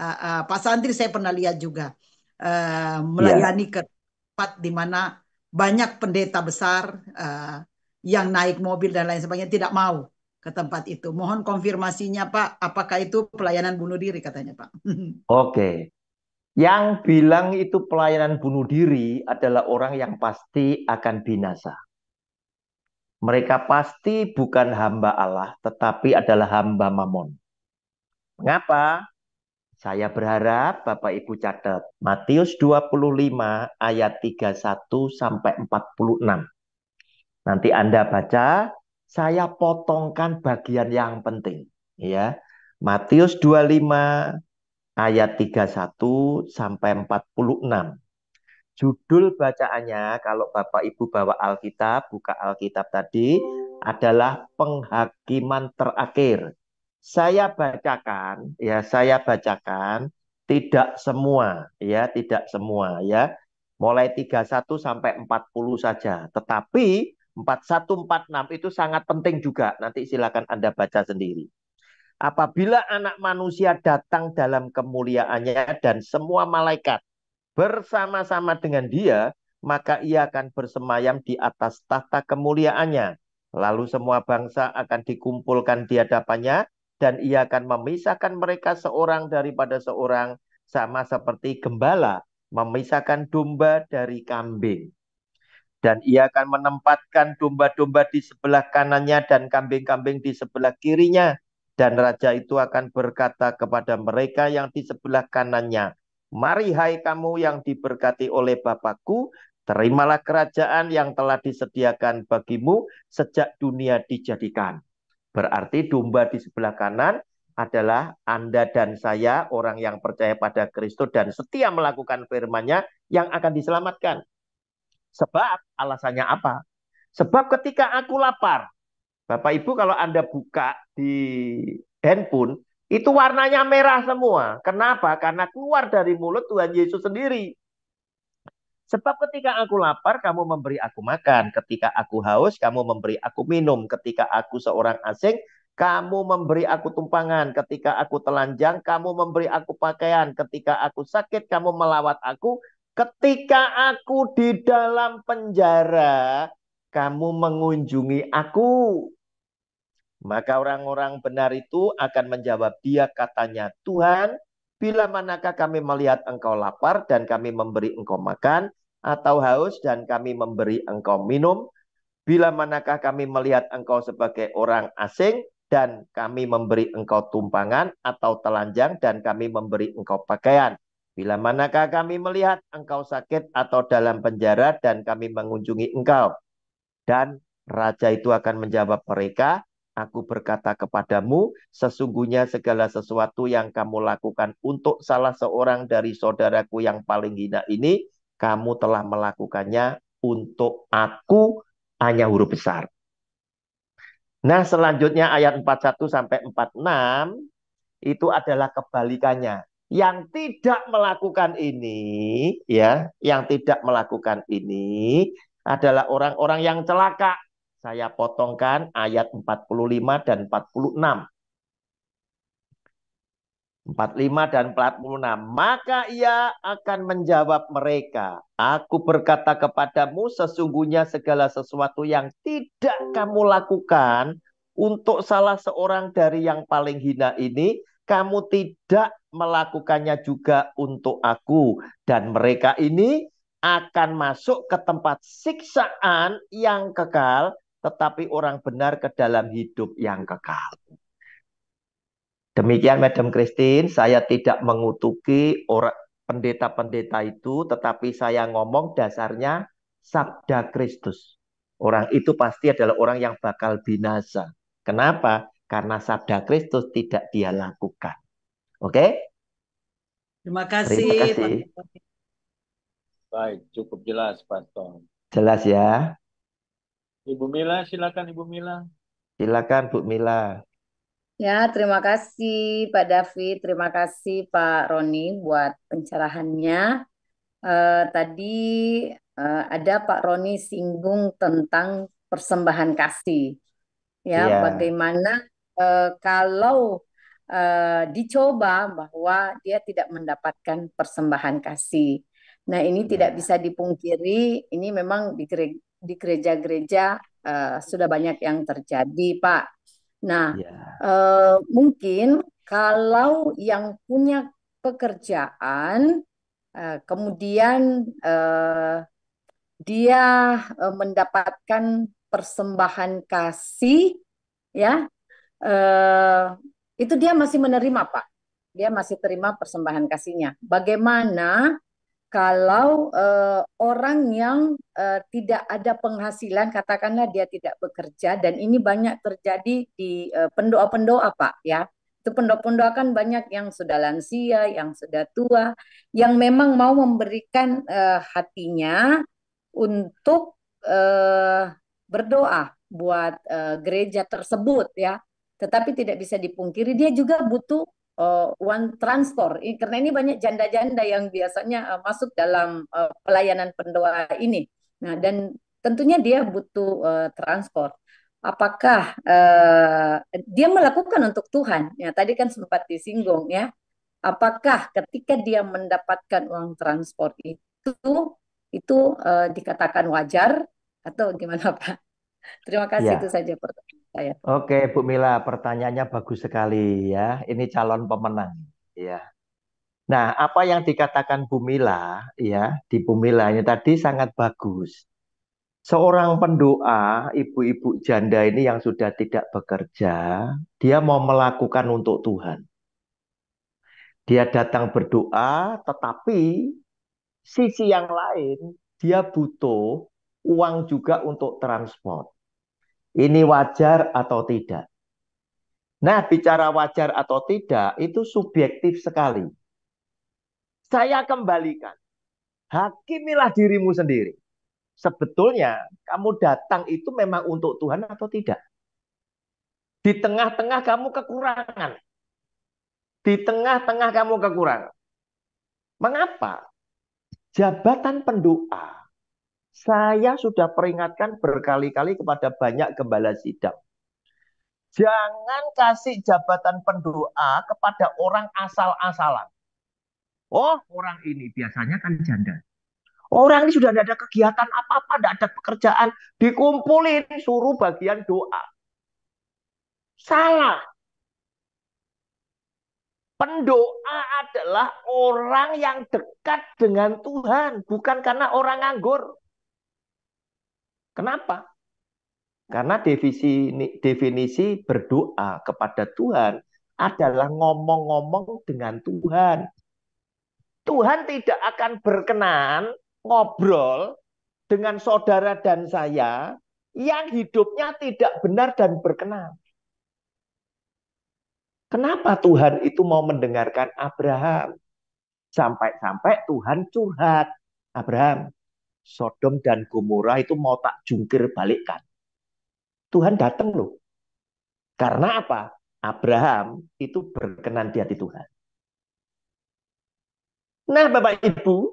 Pak Santri saya pernah lihat juga Iya. melayani ke tempat di mana banyak pendeta besar yang naik mobil dan lain sebagainya tidak mau ke tempat itu. Mohon konfirmasinya Pak, apakah itu pelayanan bunuh diri katanya Pak? Oke. Yang bilang itu pelayanan bunuh diri adalah orang yang pasti akan binasa. Mereka pasti bukan hamba Allah, tetapi adalah hamba Mamon. Mengapa? Saya berharap Bapak Ibu catat Matius 25 ayat 31 sampai 46. Nanti Anda baca, saya potongkan bagian yang penting, ya. Matius 25 ayat 31 sampai 46. Judul bacaannya kalau Bapak Ibu bawa Alkitab, buka Alkitab tadi adalah penghakiman terakhir. Saya bacakan tidak semua, ya, tidak semua, ya. Mulai 31 sampai 40 saja. Tetapi 41 46 itu sangat penting juga. Nanti silakan Anda baca sendiri. Apabila anak manusia datang dalam kemuliaannya dan semua malaikat bersama-sama dengan dia, maka ia akan bersemayam di atas tahta kemuliaannya. Lalu semua bangsa akan dikumpulkan di hadapannya, dan ia akan memisahkan mereka seorang daripada seorang, sama seperti gembala memisahkan domba dari kambing. Dan ia akan menempatkan domba-domba di sebelah kanannya dan kambing-kambing di sebelah kirinya. Dan raja itu akan berkata kepada mereka yang di sebelah kanannya, mari hai kamu yang diberkati oleh Bapakku, terimalah kerajaan yang telah disediakan bagimu sejak dunia dijadikan. Berarti domba di sebelah kanan adalah Anda dan saya, orang yang percaya pada Kristus dan setia melakukan firman-Nya, yang akan diselamatkan. Sebab alasannya apa? Sebab ketika aku lapar, Bapak Ibu kalau Anda buka di handphone, itu warnanya merah semua. Kenapa? Karena keluar dari mulut Tuhan Yesus sendiri. Sebab ketika aku lapar, kamu memberi aku makan. Ketika aku haus, kamu memberi aku minum. Ketika aku seorang asing, kamu memberi aku tumpangan. Ketika aku telanjang, kamu memberi aku pakaian. Ketika aku sakit, kamu melawat aku. Ketika aku di dalam penjara, kamu mengunjungi aku. Maka orang-orang benar itu akan menjawab dia, katanya, Tuhan, bila manakah kami melihat engkau lapar dan kami memberi engkau makan, atau haus dan kami memberi engkau minum? Bila manakah kami melihat engkau sebagai orang asing dan kami memberi engkau tumpangan, atau telanjang dan kami memberi engkau pakaian? Bila manakah kami melihat engkau sakit atau dalam penjara dan kami mengunjungi engkau? Dan raja itu akan menjawab mereka, aku berkata kepadamu, sesungguhnya segala sesuatu yang kamu lakukan untuk salah seorang dari saudaraku yang paling hina ini, kamu telah melakukannya untuk aku, hanya huruf besar. Nah, selanjutnya ayat 41 sampai 46 itu adalah kebalikannya. Yang tidak melakukan ini, ya, yang tidak melakukan ini adalah orang-orang yang celaka. Saya potongkan ayat 45 dan 46. 45 dan 46. Maka ia akan menjawab mereka, aku berkata kepadamu, sesungguhnya segala sesuatu yang tidak kamu lakukan untuk salah seorang dari yang paling hina ini, kamu tidak melakukannya juga untuk aku. Dan mereka ini akan masuk ke tempat siksaan yang kekal, tetapi orang benar ke dalam hidup yang kekal. Demikian Madam Christine, saya tidak mengutuki orang pendeta-pendeta itu, tetapi saya ngomong dasarnya sabda Kristus. Orang itu pasti adalah orang yang bakal binasa. Kenapa? Karena sabda Kristus tidak dia lakukan. Oke? Terima Terima kasih, Pak. kasih. Baik, cukup jelas, Pastor. Jelas ya? Ibu Mila, silakan Ibu Mila. Silakan Bu Mila. Ya, terima kasih Pak David, terima kasih Pak Roni buat pencerahannya. Tadi ada Pak Roni singgung tentang persembahan kasih. Ya, Iya. bagaimana kalau dicoba bahwa dia tidak mendapatkan persembahan kasih. Nah, ini tidak Iya. bisa dipungkiri, ini memang di gereja-gereja sudah banyak yang terjadi, Pak. Nah, Iya. mungkin kalau yang punya pekerjaan, kemudian dia mendapatkan persembahan kasih, ya, itu dia masih menerima, Pak. Dia masih terima persembahan kasihnya. Bagaimana kalau orang yang tidak ada penghasilan, katakanlah dia tidak bekerja, dan ini banyak terjadi di pendoa-pendoa, Pak, ya. Itu pendoa-pendoa kan banyak yang sudah lansia, yang sudah tua, yang memang mau memberikan hatinya untuk berdoa buat gereja tersebut, ya. Tetapi tidak bisa dipungkiri dia juga butuh uang transport. Karena ini banyak janda-janda yang biasanya masuk dalam pelayanan pendoa ini. Nah, dan tentunya dia butuh transport. apakah dia melakukan untuk Tuhan? Ya, tadi kan sempat disinggung ya. Apakah ketika dia mendapatkan uang transport itu dikatakan wajar atau gimana Pak? Terima kasih, itu Ya, saja pertanyaan saya. oke Bu Mila, pertanyaannya bagus sekali ya. Ini calon pemenang ya. Nah, apa yang dikatakan Bu Mila ya, di Bu Mila ini tadi sangat bagus. Seorang pendoa, ibu-ibu janda ini yang sudah tidak bekerja, dia mau melakukan untuk Tuhan. Dia datang berdoa, tetapi sisi yang lain, dia butuh uang juga untuk transport. Ini wajar atau tidak? Nah, bicara wajar atau tidak, itu subjektif sekali. Saya kembalikan, hakimilah dirimu sendiri. Sebetulnya, kamu datang itu memang untuk Tuhan atau tidak? Di tengah-tengah kamu kekurangan. Di tengah-tengah kamu kekurangan. Mengapa? Jabatan pendoa. Saya sudah peringatkan berkali-kali kepada banyak gembala sidang. Jangan kasih jabatan pendoa kepada orang asal-asalan. Oh, orang ini biasanya kan janda. Orang ini sudah tidak ada kegiatan apa-apa, tidak ada pekerjaan. Dikumpulin, suruh bagian doa. Salah. Pendoa adalah orang yang dekat dengan Tuhan, bukan karena orang nganggur. Kenapa? Karena definisi berdoa kepada Tuhan adalah ngomong-ngomong dengan Tuhan. Tuhan tidak akan berkenan ngobrol dengan saudara dan saya yang hidupnya tidak benar dan berkenan. Kenapa Tuhan itu mau mendengarkan Abraham? Sampai-sampai Tuhan curhat. Abraham, Sodom dan Gomora itu mau tak jungkir balikkan. Tuhan datang loh. Karena apa? Abraham itu berkenan di hati Tuhan. Nah, Bapak Ibu,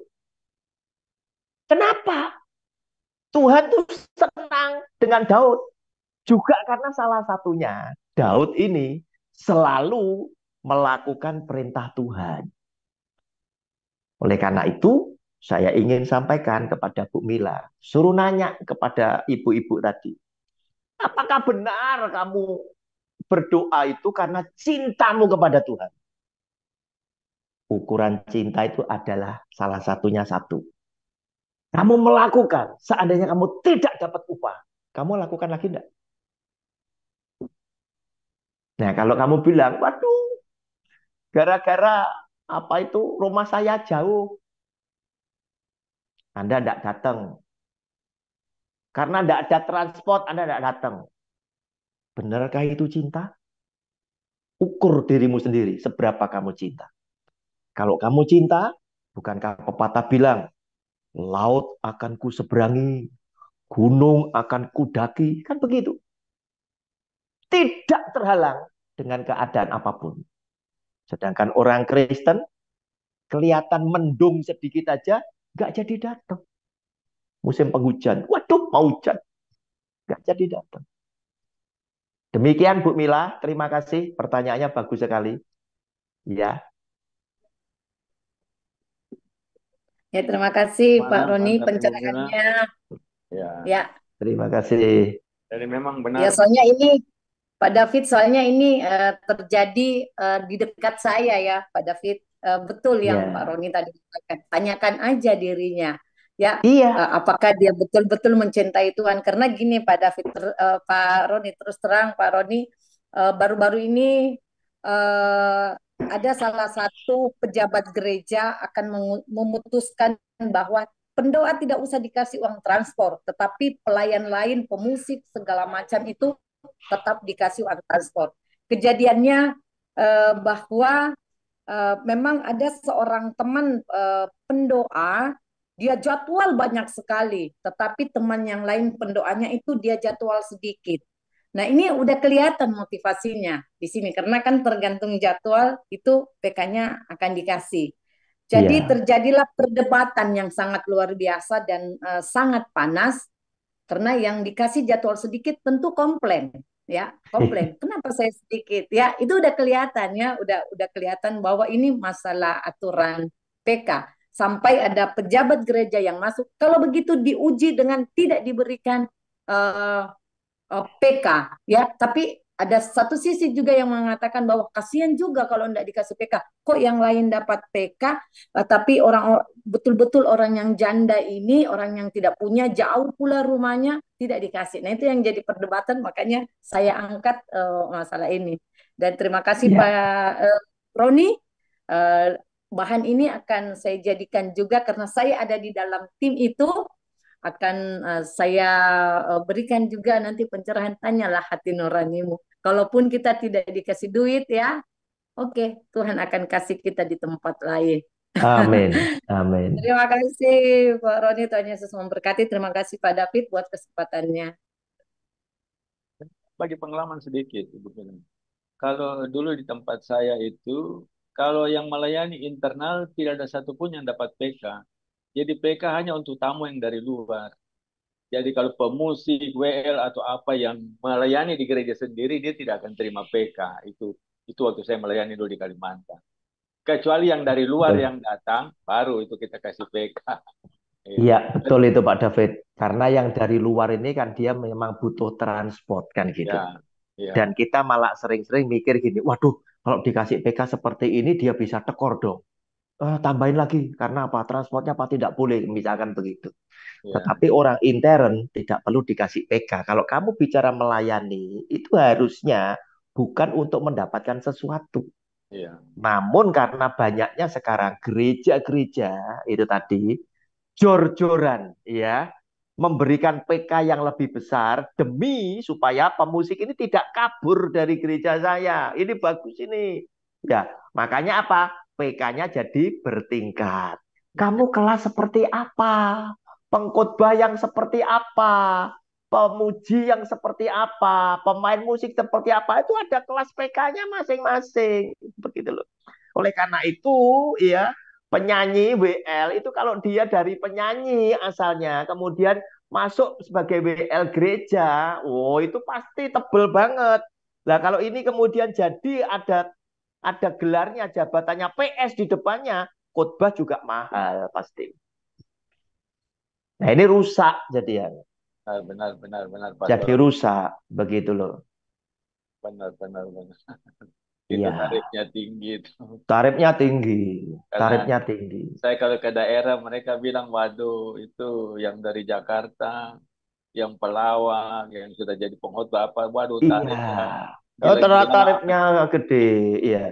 kenapa Tuhan tuh senang dengan Daud? Juga karena salah satunya, Daud ini selalu melakukan perintah Tuhan. Oleh karena itu, saya ingin sampaikan kepada Bu Mila, suruh nanya kepada ibu-ibu tadi, apakah benar kamu berdoa itu karena cintamu kepada Tuhan? Ukuran cinta itu adalah salah satunya satu. Kamu melakukan, seandainya kamu tidak dapat upah, kamu lakukan lagi enggak? Nah, kalau kamu bilang, waduh, gara-gara apa itu rumah saya jauh, Anda enggak datang. Karena enggak ada transport, Anda enggak datang. Benarkah itu cinta? Ukur dirimu sendiri, seberapa kamu cinta. Kalau kamu cinta, bukankah pepatah bilang, laut akan ku seberangi, gunung akan ku daki, kan begitu. Tidak terhalang dengan keadaan apapun. Sedangkan orang Kristen, kelihatan mendung sedikit aja, nggak jadi datang. Musim penghujan, waduh mau hujan, nggak jadi datang. Demikian Bu Mila, terima kasih. Pertanyaannya bagus sekali. Ya, Ya, terima kasih Pak Mana Roni dari Bu Mila? pencerahannya. Ya, Ya, terima kasih. jadi memang ya benar. soalnya ini Pak David, soalnya ini terjadi di dekat saya ya, Pak David. Betul yang Pak Ya, Roni tadi katakan. Tanyakan aja dirinya, ya, iya, apakah dia betul-betul mencintai Tuhan? Karena gini, Pak David, Pak Roni, terus terang, Pak Roni, baru-baru ini eh, ada salah satu pejabat gereja akan memutuskan bahwa pendoa tidak usah dikasih uang transport, tetapi pelayan lain, pemusik segala macam itu tetap dikasih uang transport. Kejadiannya bahwa memang ada seorang teman pendoa, dia jadwal banyak sekali, tetapi teman yang lain pendoanya itu dia jadwal sedikit. Nah, ini udah kelihatan motivasinya di sini karena kan tergantung jadwal itu PK-nya akan dikasih. Jadi iya, terjadilah perdebatan yang sangat luar biasa dan sangat panas Karena yang dikasih jadwal sedikit tentu komplain, ya, komplain. Kenapa saya sedikit? Ya, itu udah kelihatan ya, udah kelihatan bahwa ini masalah aturan PK. Sampai ada pejabat gereja yang masuk, kalau begitu diuji dengan tidak diberikan eh, PK, ya. Tapi ada satu sisi juga yang mengatakan bahwa kasihan juga kalau tidak dikasih PK. Kok yang lain dapat PK, tapi orang betul-betul orang yang janda ini, orang yang tidak punya, jauh pula rumahnya, tidak dikasih. Nah, itu yang jadi perdebatan, makanya saya angkat masalah ini. Dan terima kasih Pak Ya, Roni. Uh, Bahan ini akan saya jadikan juga karena saya ada di dalam tim itu, akan saya berikan juga nanti pencerahan, tanyalah hati nuranimu. Kalaupun kita tidak dikasih duit ya, oke, Tuhan akan kasih kita di tempat lain. amin, amin. Terima kasih Pak Roni, Tuhan Yesus memberkati. Terima kasih Pak David buat kesempatannya. Bagi pengalaman sedikit, Ibu Vina. Kalau dulu di tempat saya itu, kalau yang melayani internal tidak ada satupun yang dapat PK. Jadi PK hanya untuk tamu yang dari luar. Jadi kalau pemusik, WL atau apa yang melayani di gereja sendiri, dia tidak akan terima PK. Itu waktu saya melayani dulu di Kalimantan. Kecuali yang dari luar Betul. yang datang, baru itu kita kasih PK. Iya, Itu. betul itu Pak David. Karena yang dari luar ini kan dia memang butuh transport kan gitu. Ya, Dan ya, kita malah sering-sering mikir gini, waduh, kalau dikasih PK seperti ini dia bisa tekor dong. Tambahin lagi, karena apa? Transportnya apa tidak boleh, misalkan begitu. ya, Tetapi orang intern tidak perlu dikasih PK. Kalau kamu bicara melayani, itu harusnya bukan untuk mendapatkan sesuatu. ya. Namun karena banyaknya sekarang gereja-gereja itu tadi jor-joran ya memberikan PK yang lebih besar demi supaya pemusik ini tidak kabur dari gereja saya. Ini bagus ini. Ya, makanya apa? PK-nya jadi bertingkat. Kamu kelas seperti apa? Pengkhotbah yang seperti apa? Pemuji yang seperti apa? Pemain musik seperti apa? Itu ada kelas PK-nya masing-masing. Begitu loh. Oleh karena itu, ya, penyanyi WL itu kalau dia dari penyanyi asalnya, kemudian masuk sebagai WL gereja, oh itu pasti tebel banget. Nah kalau ini kemudian jadi ada gelarnya, jabatannya PS di depannya, khotbah juga mahal pasti. Nah ini rusak jadinya, Benar, benar, benar, Pak jadi Toro. rusak begitu loh. Benar, benar, benar. Itu Iya, tarifnya tinggi itu. tarifnya tinggi, Karena tarifnya tinggi. saya kalau ke daerah mereka bilang, waduh itu yang dari Jakarta, yang pelawak, yang sudah jadi pengkhotbah apa, waduh Iya, tarifnya oh, gila-gila. tarifnya gede, iya.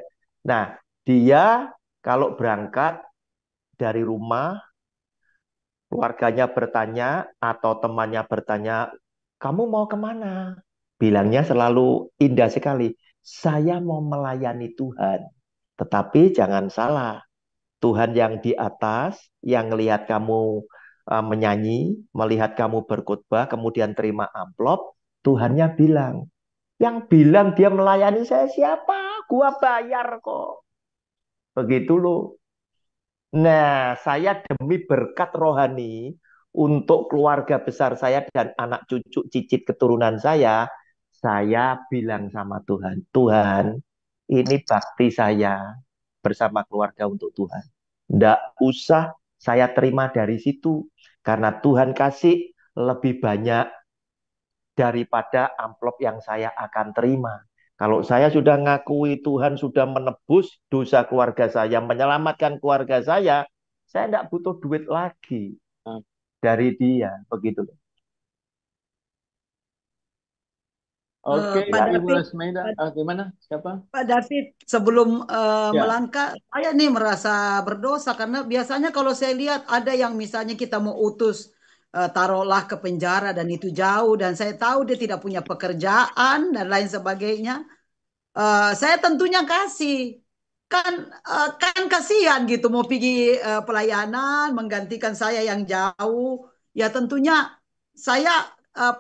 Nah, dia kalau berangkat dari rumah, keluarganya bertanya atau temannya bertanya, kamu mau kemana? Bilangnya selalu indah sekali, saya mau melayani Tuhan. Tetapi jangan salah, Tuhan yang di atas, yang melihat kamu menyanyi, melihat kamu berkhotbah, kemudian terima amplop, Tuhannya bilang, yang bilang dia melayani saya siapa? Gua bayar kok. Begitu loh. Nah, saya demi berkat rohani untuk keluarga besar saya dan anak cucu cicit keturunan saya bilang sama Tuhan, Tuhan, ini bakti saya bersama keluarga untuk Tuhan. Tidak usah saya terima dari situ, karena Tuhan kasih lebih banyak daripada amplop yang saya akan terima. Kalau saya sudah ngakui Tuhan sudah menebus dosa keluarga saya, menyelamatkan keluarga saya tidak butuh duit lagi Nah, dari dia. Begitu. oke, Pak Ya, Ibu David, Asmaida. Pak Gimana? Siapa? Pak David, sebelum Ya, melangkah, saya nih merasa berdosa karena biasanya kalau saya lihat ada yang misalnya kita mau utus, taruhlah ke penjara dan itu jauh dan saya tahu dia tidak punya pekerjaan dan lain sebagainya. Saya tentunya kasih kan, kan kasihan gitu mau pergi pelayanan menggantikan saya yang jauh, ya tentunya saya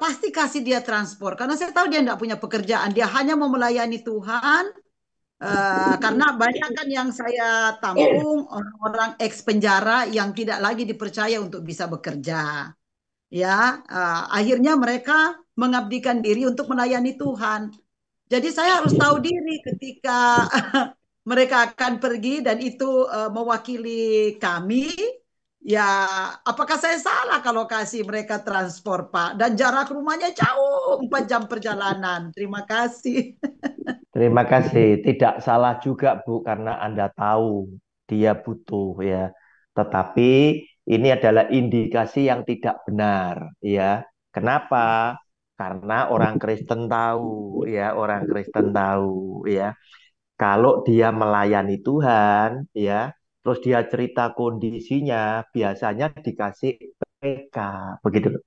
pasti kasih dia transport karena saya tahu dia tidak punya pekerjaan, dia hanya mau melayani Tuhan. Karena banyak kan yang saya tampung orang-orang ex penjara yang tidak lagi dipercaya untuk bisa bekerja. ya, akhirnya mereka mengabdikan diri untuk melayani Tuhan. Jadi saya harus tahu diri ketika mereka akan pergi dan itu mewakili kami. Ya, apakah saya salah kalau kasih mereka transport, Pak? Dan jarak rumahnya jauh, 4 jam perjalanan. Terima kasih. Terima kasih. Tidak salah juga, Bu, karena Anda tahu dia butuh ya. Tetapi ini adalah indikasi yang tidak benar ya. Kenapa? Karena orang Kristen tahu ya, orang Kristen tahu ya. Kalau dia melayani Tuhan ya, terus dia cerita kondisinya, biasanya dikasih PK begitu.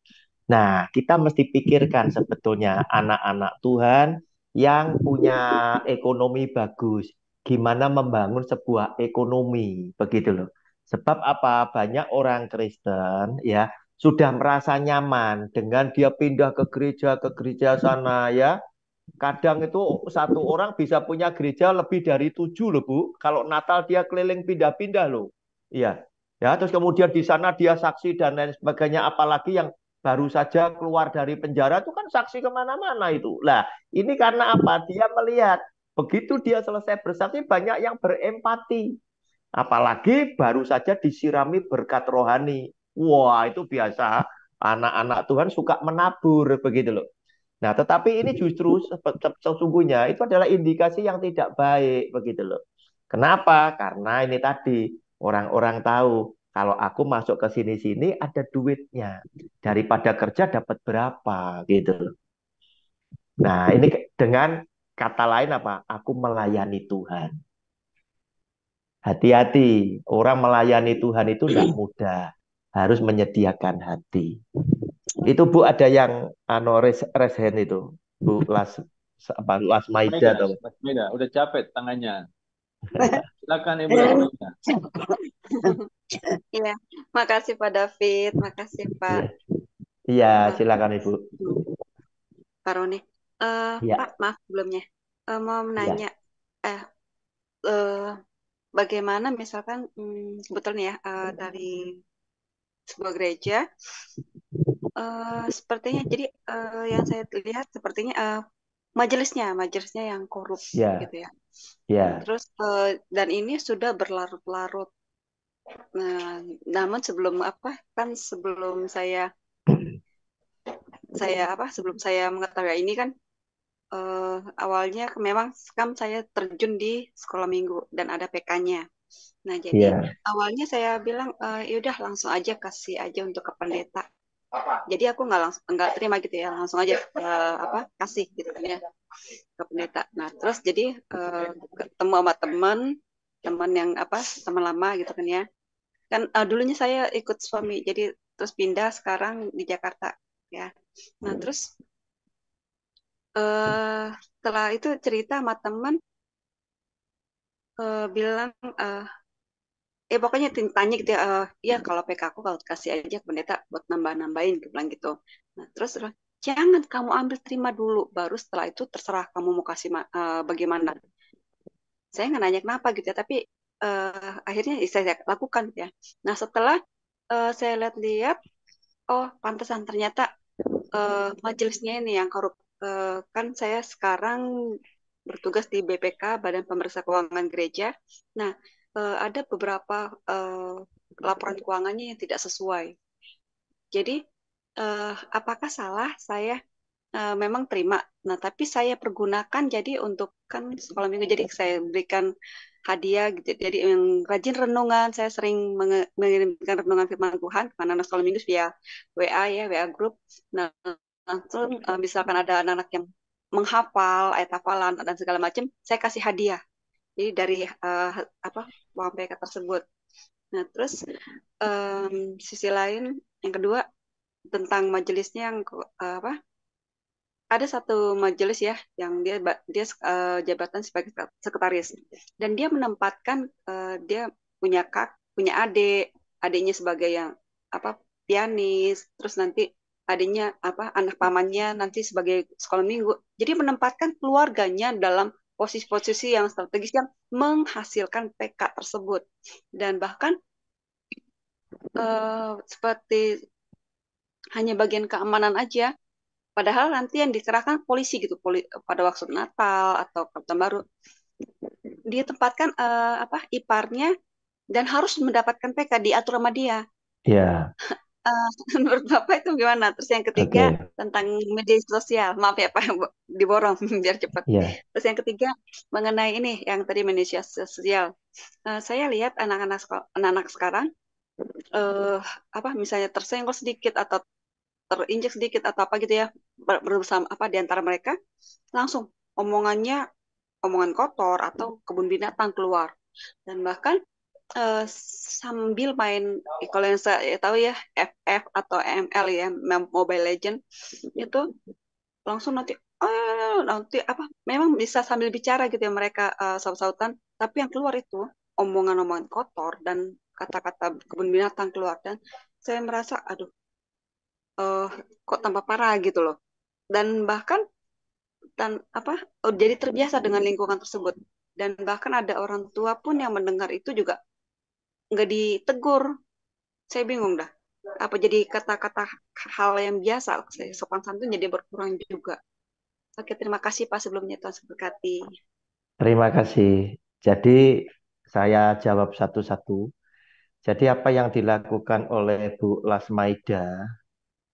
Nah, kita mesti pikirkan sebetulnya anak-anak Tuhan yang punya ekonomi bagus, gimana membangun sebuah ekonomi, begitu loh. Sebab apa? Banyak orang Kristen ya sudah merasa nyaman dengan dia pindah ke gereja sana ya. Kadang itu satu orang bisa punya gereja lebih dari 7 loh, Bu. Kalau Natal dia keliling pindah-pindah loh. Iya. Ya, terus kemudian di sana dia saksi dan lain sebagainya. Apalagi yang baru saja keluar dari penjara itu kan saksi kemana-mana itu. Lah, ini karena apa? Dia melihat begitu dia selesai bersaksi banyak yang berempati. Apalagi baru saja disirami berkat rohani. Wah, itu biasa. Anak-anak Tuhan suka menabur begitu loh. Nah, tetapi ini justru sesungguhnya itu adalah indikasi yang tidak baik begitu loh. Kenapa? Karena ini tadi orang-orang tahu kalau aku masuk ke sini-sini ada duitnya. Daripada kerja dapat berapa gitu loh. Nah, ini dengan kata lain apa? Aku melayani Tuhan. Hati-hati, orang melayani Tuhan itu tidak mudah. Harus menyediakan hati. Itu Bu ada yang raise hand itu. Bu Las Maida atau Lasmida, udah capek tangannya. Silakan Ibu Lasmida. Iya, makasih Pak David, makasih Pak Iya, iya silakan Ibu. Pak Roni. Iya, Pak, maaf sebelumnya. Mau iya, menanya, eh, eh, bagaimana misalkan sebetulnya ya dari sebuah gereja, sepertinya jadi yang saya lihat sepertinya majelisnya yang korup iya, gitu ya. iya, Terus dan ini sudah berlarut-larut. Nah, namun sebelum sebelum saya mengetahui ini kan awalnya memang kan saya terjun di sekolah minggu dan ada PK-nya. Nah, jadi iya, awalnya saya bilang yaudah langsung aja kasih aja untuk ke pendeta. Jadi aku nggak terima gitu ya, langsung aja kasih gitu kan ya ke pendeta. Nah, terus jadi ketemu sama teman yang teman lama gitu kan ya. Kan dulunya saya ikut suami, jadi terus pindah sekarang di Jakarta ya. Nah, terus setelah itu cerita sama teman bilang pokoknya tanya gitu ya, ya kalau PK aku kalau kasih aja ke pendeta buat nambah-nambahin gitu bilang gitu. Nah, terus jangan kamu ambil terima dulu, baru setelah itu terserah kamu mau kasih bagaimana. Saya nggak nanya kenapa gitu ya, tapi akhirnya saya lakukan gitu ya. Nah, setelah saya lihat-lihat, oh pantesan ternyata majelisnya ini yang korup. Kan saya sekarang bertugas di BPK, Badan Pemeriksa Keuangan Gereja. Nah, ada beberapa laporan keuangannya yang tidak sesuai. Jadi, apakah salah saya memang terima? Nah, tapi saya pergunakan jadi untuk kan sekolah minggu, jadi saya berikan hadiah gitu. Jadi yang rajin renungan, saya sering mengirimkan renungan firman Tuhan ke anak sekolah minggu via WA ya, WA group. Nah, langsung misalkan ada anak-anak yang menghafal ayat hafalan dan segala macam, saya kasih hadiah. Jadi dari uang PK tersebut. Nah, terus sisi lain yang kedua tentang majelisnya yang ada satu majelis ya yang dia jabatan sebagai sekretaris dan dia menempatkan dia punya adiknya sebagai yang pianis, terus nanti adiknya anak pamannya nanti sebagai sekolah minggu. Jadi menempatkan keluarganya dalam posisi-posisi yang strategis yang menghasilkan PK tersebut. Dan bahkan seperti hanya bagian keamanan aja. Padahal nanti yang dikerahkan polisi gitu, pada waktu Natal atau Tahun Baru, dia tempatkan iparnya dan harus mendapatkan PK diatur sama dia. Ya, Menurut Bapak itu gimana? Terus yang ketiga oke. tentang media sosial. Maaf ya Pak, diborong biar cepat. Ya, Terus yang ketiga mengenai ini yang tadi media sosial. Saya lihat anak-anak sekarang eh misalnya tersenggol sedikit atau terinjak sedikit atau apa gitu ya, bersama di antara mereka langsung omongan kotor atau kebun binatang keluar, dan bahkan sambil main, kalau yang saya tahu ya, FF atau ML ya, Mobile Legend itu langsung nanti memang bisa sambil bicara gitu ya mereka, saut-sautan, tapi yang keluar itu omongan-omongan kotor dan kata-kata kebun binatang keluar, dan saya merasa aduh, eh, kok tambah parah gitu loh, dan bahkan jadi terbiasa dengan lingkungan tersebut, dan bahkan ada orang tua pun yang mendengar itu juga nggak ditegur. Saya bingung dah. Apa jadi kata-kata hal yang biasa, sopan santun jadi berkurang juga. Oke, terima kasih Pak sebelumnya, Tuhan memberkati. terima kasih. Jadi saya jawab satu-satu. Jadi apa yang dilakukan oleh Bu Lasmaida,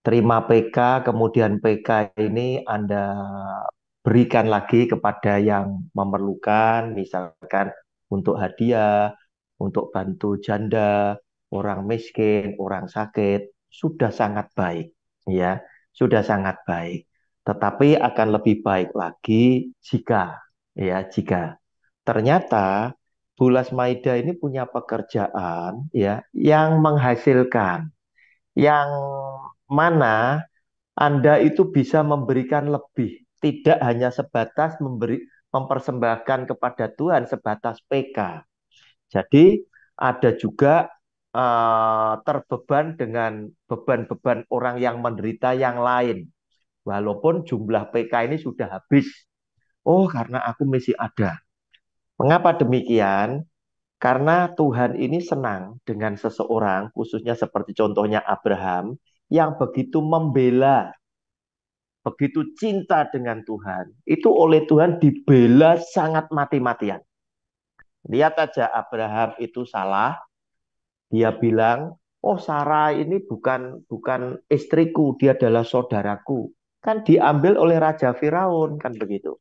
terima PK, kemudian PK ini Anda berikan lagi kepada yang memerlukan, misalkan untuk hadiah, untuk bantu janda, orang miskin, orang sakit, sudah sangat baik, ya, sudah sangat baik. Tetapi akan lebih baik lagi jika ternyata Bulas Maida ini punya pekerjaan, ya, yang menghasilkan, yang mana Anda itu bisa memberikan lebih, tidak hanya sebatas mempersembahkan kepada Tuhan sebatas PK. Jadi ada juga terbeban dengan beban-beban orang yang menderita yang lain. Walaupun jumlah PK ini sudah habis. Oh, karena aku masih ada. Mengapa demikian? Karena Tuhan ini senang dengan seseorang, khususnya seperti contohnya Abraham, yang begitu membela, begitu cinta dengan Tuhan. Itu oleh Tuhan dibela sangat mati-matian. Lihat aja Abraham itu salah, dia bilang, oh Sarah ini bukan istriku, dia adalah saudaraku. Kan diambil oleh Raja Firaun, kan begitu.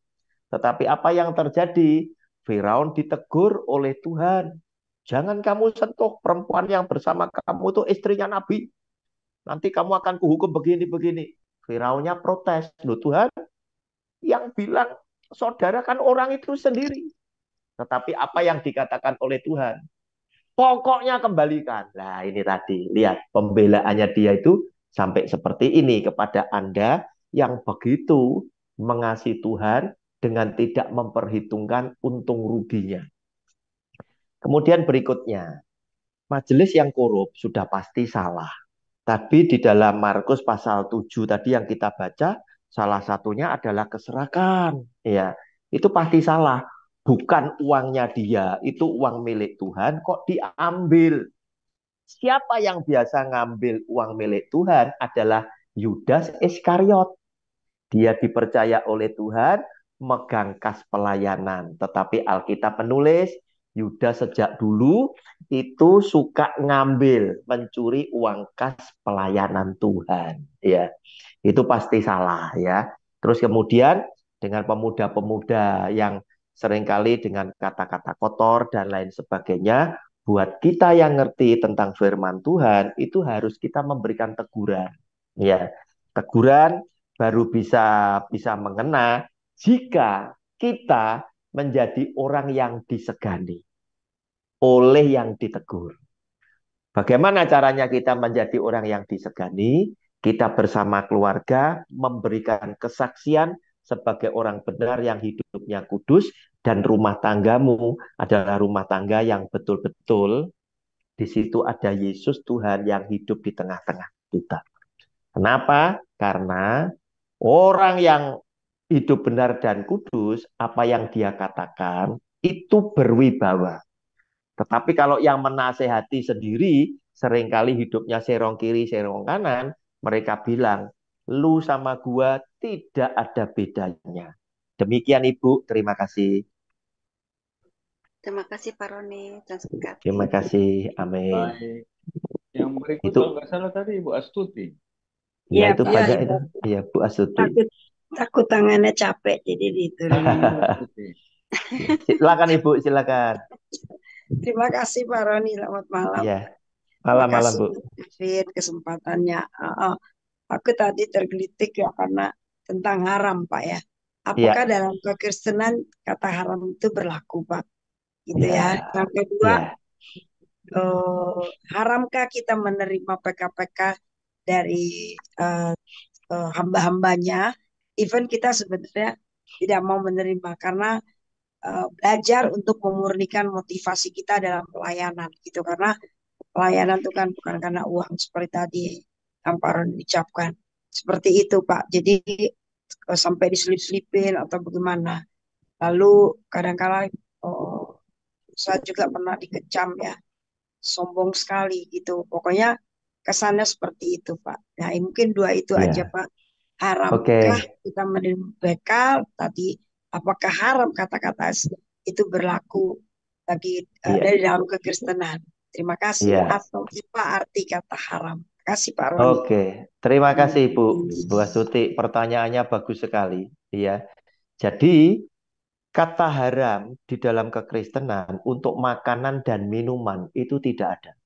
Tetapi apa yang terjadi? Firaun ditegur oleh Tuhan. Jangan kamu sentuh perempuan yang bersama kamu itu istrinya Nabi. Nanti kamu akan kuhukum begini-begini. Firaunnya protes. Loh Tuhan, yang bilang saudara kan orang itu sendiri. Tetapi apa yang dikatakan oleh Tuhan? Pokoknya kembalikan. Nah ini tadi, lihat pembelaannya dia itu sampai seperti ini kepada Anda yang begitu mengasihi Tuhan dengan tidak memperhitungkan untung ruginya. Kemudian berikutnya, majelis yang korup sudah pasti salah. Tapi di dalam Markus pasal 7 tadi yang kita baca, salah satunya adalah keserakahan. Ya, itu pasti salah. Bukan uangnya dia, itu uang milik Tuhan kok diambil. Siapa yang biasa ngambil uang milik Tuhan adalah Yudas Iskariot. Dia dipercaya oleh Tuhan megang kas pelayanan. Tetapi Alkitab menulis Yudas sejak dulu itu suka ngambil, mencuri uang kas pelayanan Tuhan. Ya, itu pasti salah ya. Terus kemudian dengan pemuda-pemuda yang seringkali dengan kata-kata kotor dan lain sebagainya, buat kita yang ngerti tentang firman Tuhan itu harus kita memberikan teguran. Ya, teguran baru bisa mengena jika kita menjadi orang yang disegani oleh yang ditegur. Bagaimana caranya kita menjadi orang yang disegani? Kita bersama keluarga memberikan kesaksian sebagai orang benar yang hidupnya kudus, dan rumah tanggamu adalah rumah tangga yang betul-betul di situ ada Yesus Tuhan yang hidup di tengah-tengah kita. Kenapa? Karena orang yang hidup benar dan kudus, apa yang dia katakan itu berwibawa. Tetapi kalau yang menasehati sendiri, seringkali hidupnya serong kiri, serong kanan, mereka bilang, lu sama gua tidak ada bedanya. Demikian Ibu, terima kasih. Terima kasih Pak Roni, Tuhan Terima memberkati. kasih, amin. Baik. Yang berikut Itu, kalau nggak salah tadi Ibu Astuti. ya Iya, itu Pak. Iya, banyak Ibu. itu. Iya, Bu Astuti. Takut takut tangannya capek jadi diturunin Bu dulu. Astuti. Silakan Ibu, silakan. Terima kasih Pak Roni, selamat malam. Iya, Terima malam-malam kasih Bu. David kesempatannya. Aku tadi tergelitik ya karena tentang haram Pak ya. Apakah Iya, dalam kekristenan kata haram itu berlaku Pak? Gitu iya, ya. Yang kedua, iya, haramkah kita menerima PK-PK dari hamba-hambanya? Even kita sebenarnya tidak mau menerima karena belajar untuk memurnikan motivasi kita dalam pelayanan gitu, karena pelayanan itu kan bukan karena uang seperti tadi yang Pak Ron ucapkan seperti itu Pak. Jadi sampai diselip-selipin atau bagaimana. Lalu kadang-kala saya juga pernah dikecam ya, sombong sekali gitu. Pokoknya kesannya seperti itu Pak. Nah mungkin dua itu aja iya. Pak. Oke, Haramkah kita menerima bekal tadi? Apakah haram kata-kata itu berlaku bagi iya, dari dalam kekristenan? Terima kasih. iya. Atau apa arti kata haram? Terima kasih Pak Roni. Oke, terima kasih Bu Astuti. Pertanyaannya bagus sekali. Iya. Jadi, kata haram di dalam kekristenan untuk makanan dan minuman itu tidak ada.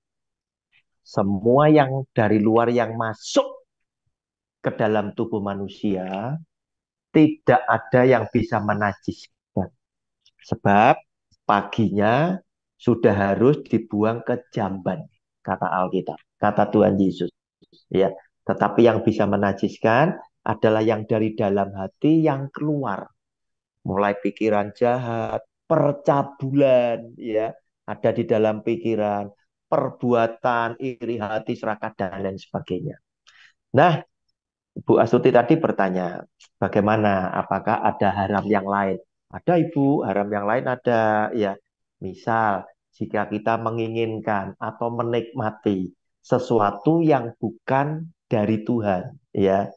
Semua yang dari luar yang masuk ke dalam tubuh manusia tidak ada yang bisa menajiskan. Sebab paginya sudah harus dibuang ke jamban, kata Alkitab, kata Tuhan Yesus. Ya, tetapi yang bisa menajiskan adalah yang dari dalam hati yang keluar. Mulai pikiran jahat, percabulan, ya, ada di dalam pikiran, perbuatan, iri hati, serakah, dan lain sebagainya. Nah, Bu Astuti tadi bertanya, bagaimana? Apakah ada haram yang lain? Ada Ibu, haram yang lain ada. Ya, misal jika kita menginginkan atau menikmati sesuatu yang bukan dari Tuhan, ya,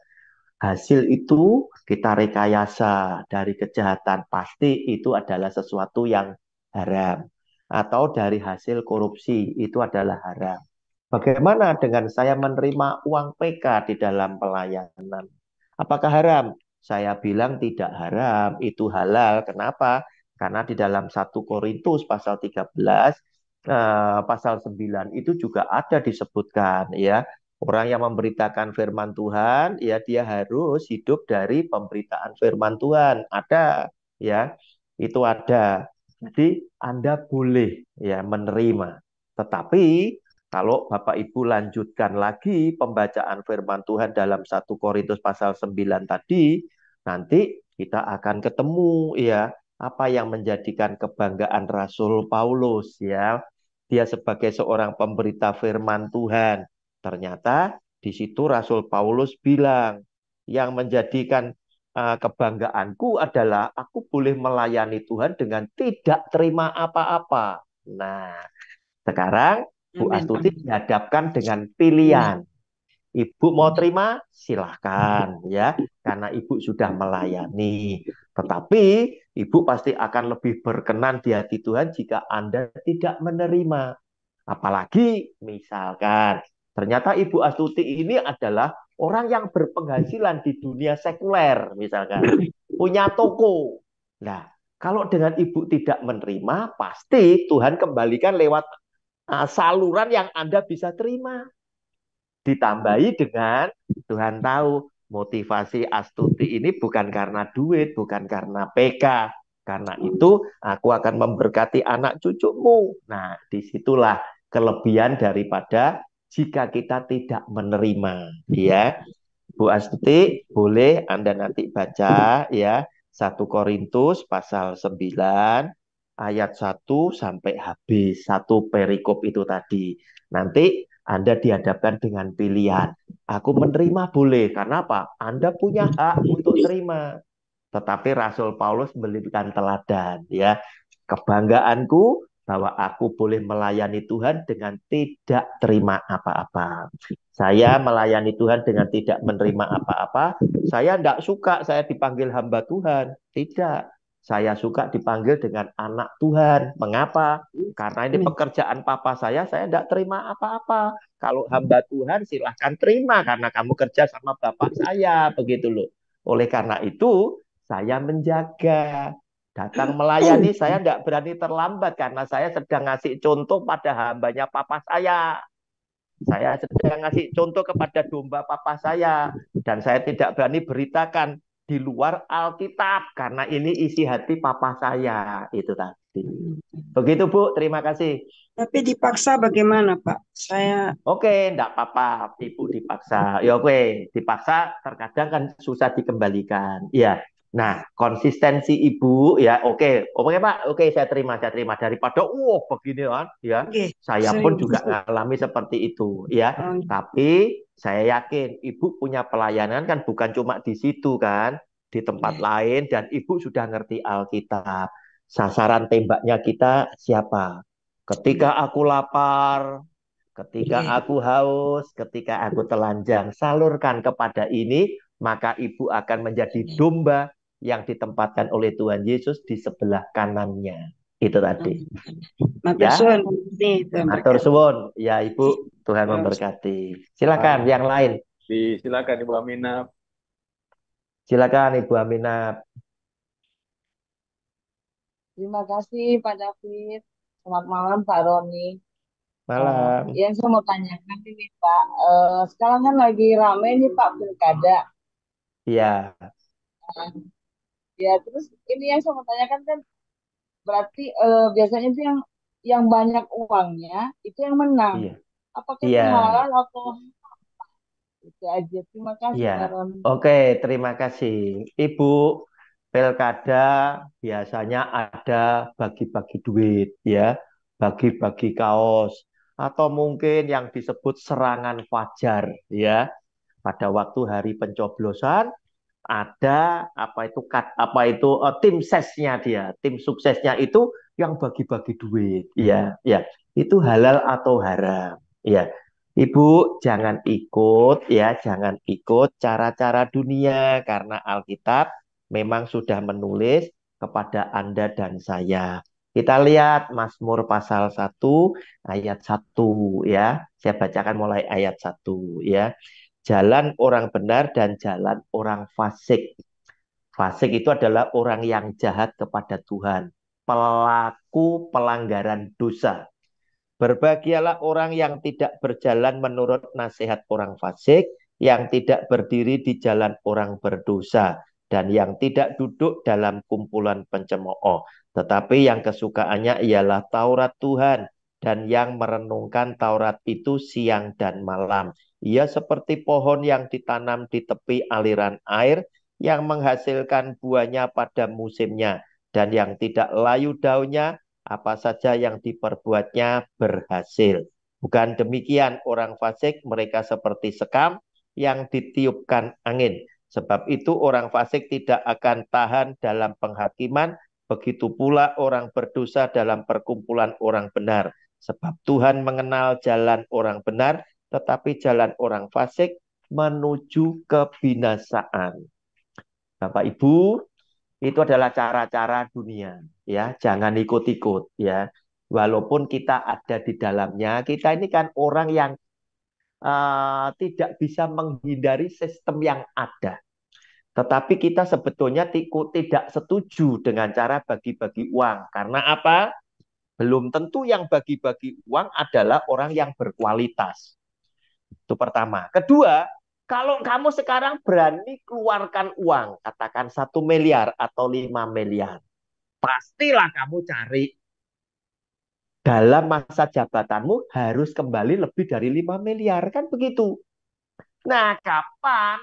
hasil itu kita rekayasa dari kejahatan, pasti itu adalah sesuatu yang haram. Atau dari hasil korupsi, itu adalah haram. Bagaimana dengan saya menerima uang PK di dalam pelayanan? Apakah haram? Saya bilang tidak haram, itu halal. Kenapa? Karena di dalam 1 Korintus pasal 13, pasal 9 itu juga ada disebutkan ya. Orang yang memberitakan firman Tuhan, ya dia harus hidup dari pemberitaan firman Tuhan. Ada ya, itu ada. Jadi Anda boleh ya menerima. Tetapi kalau Bapak Ibu lanjutkan lagi pembacaan firman Tuhan dalam 1 Korintus pasal 9 tadi, nanti kita akan ketemu ya apa yang menjadikan kebanggaan Rasul Paulus ya. Dia sebagai seorang pemberita firman Tuhan. Ternyata di situ Rasul Paulus bilang, yang menjadikan kebanggaanku adalah aku boleh melayani Tuhan dengan tidak terima apa-apa. Nah, sekarang Bu Amin. Astuti dihadapkan dengan pilihan. Ibu mau terima, silahkan ya, karena ibu sudah melayani. Tetapi ibu pasti akan lebih berkenan di hati Tuhan jika Anda tidak menerima. Apalagi misalkan ternyata Ibu Astuti ini adalah orang yang berpenghasilan di dunia sekuler, misalkan punya toko. Nah, kalau dengan ibu tidak menerima, pasti Tuhan kembalikan lewat saluran yang Anda bisa terima. Ditambahi dengan Tuhan tahu motivasi Astuti ini bukan karena duit, bukan karena PK. Karena itu aku akan memberkati anak cucumu. Nah, disitulah kelebihan daripada jika kita tidak menerima. Ya, Bu Astuti, boleh Anda nanti baca ya 1 Korintus pasal 9 ayat 1 sampai habis, satu perikop itu tadi. Nanti Anda dihadapkan dengan pilihan. Aku menerima boleh, karena apa? Anda punya hak untuk terima. Tetapi Rasul Paulus memberikan teladan ya. Kebanggaanku bahwa aku boleh melayani Tuhan dengan tidak terima apa-apa. Saya melayani Tuhan dengan tidak menerima apa-apa. Saya tidak suka saya dipanggil hamba Tuhan. Tidak. Saya suka dipanggil dengan anak Tuhan. Mengapa? Karena ini pekerjaan papa saya tidak terima apa-apa. Kalau hamba Tuhan silahkan terima karena kamu kerja sama bapak saya. Begitu loh. Oleh karena itu, saya menjaga. Datang melayani, saya tidak berani terlambat karena saya sedang ngasih contoh pada hambanya papa saya. Saya sedang ngasih contoh kepada domba papa saya. Dan saya tidak berani beritakan di luar Alkitab karena ini isi hati papa saya. Itu tadi. Begitu Bu, terima kasih. Tapi dipaksa bagaimana, Pak? Saya Oke, enggak apa-apa, Ibu dipaksa. Ya oke, dipaksa terkadang kan susah dikembalikan. Ya. Nah, konsistensi Ibu ya, oke. Oke, Pak. Oke, saya terima, saya terima. Daripada begini kan, ya. oke, Saya pun sering. juga ngalami seperti itu, ya. Oh, Tapi saya yakin Ibu punya pelayanan kan bukan cuma di situ kan, di tempat lain dan Ibu sudah ngerti Alkitab. Sasaran tembaknya kita siapa? Ketika aku lapar, ketika aku haus, ketika aku telanjang, salurkan kepada ini, maka ibu akan menjadi domba yang ditempatkan oleh Tuhan Yesus di sebelah kanannya. Itu tadi. Matur Ya, suwun. Nih, Tuhan matur berkati. suwun. Ya, Ibu, Tuhan memberkati. Silakan yang lain. Silakan Ibu Aminah. Silakan Ibu Aminah. Terima kasih Pak David. Selamat malam Pak Roni. Malam. Yang saya mau tanyakan ini Pak, sekarang kan lagi rame nih Pak pilkada. Iya. Ya terus ini yang saya mau tanyakan kan berarti biasanya itu yang banyak uangnya itu yang menang. Iya. Apakah Iya. itu halal atau itu aja? Terima kasih Pak Iya. Roni. Oke, terima kasih. Ibu, pilkada biasanya ada bagi-bagi duit, ya, bagi-bagi kaos, atau mungkin yang disebut serangan fajar, ya. Pada waktu hari pencoblosan ada tim sesnya dia, tim suksesnya itu yang bagi-bagi duit, ya, ya. Itu halal atau haram, ya. Ibu jangan ikut ya, jangan ikut cara-cara dunia karena Alkitab memang sudah menulis kepada Anda dan saya. Kita lihat Mazmur pasal 1 ayat 1 ya. Saya bacakan mulai ayat 1 ya. Jalan orang benar dan jalan orang fasik. Fasik itu adalah orang yang jahat kepada Tuhan, pelaku pelanggaran dosa. Berbahagialah orang yang tidak berjalan menurut nasihat orang fasik, yang tidak berdiri di jalan orang berdosa, dan yang tidak duduk dalam kumpulan pencemooh. Tetapi yang kesukaannya ialah Taurat Tuhan, dan yang merenungkan Taurat itu siang dan malam. Ia seperti pohon yang ditanam di tepi aliran air, yang menghasilkan buahnya pada musimnya, dan yang tidak layu daunnya, apa saja yang diperbuatnya berhasil. Bukan demikian orang fasik, mereka seperti sekam yang ditiupkan angin. Sebab itu orang fasik tidak akan tahan dalam penghakiman, begitu pula orang berdosa dalam perkumpulan orang benar. Sebab Tuhan mengenal jalan orang benar, tetapi jalan orang fasik menuju kebinasaan. Bapak Ibu, itu adalah cara-cara dunia, ya. Jangan ikut-ikut, ya. Walaupun kita ada di dalamnya, kita ini kan orang yang tidak bisa menghindari sistem yang ada. Tetapi kita sebetulnya tidak setuju dengan cara bagi-bagi uang. Karena apa? Belum tentu yang bagi-bagi uang adalah orang yang berkualitas. Itu pertama. Kedua, kalau kamu sekarang berani keluarkan uang, katakan 1 miliar atau 5 miliar, pastilah kamu cari dalam masa jabatanmu harus kembali lebih dari 5 miliar. Kan begitu. Nah, kapan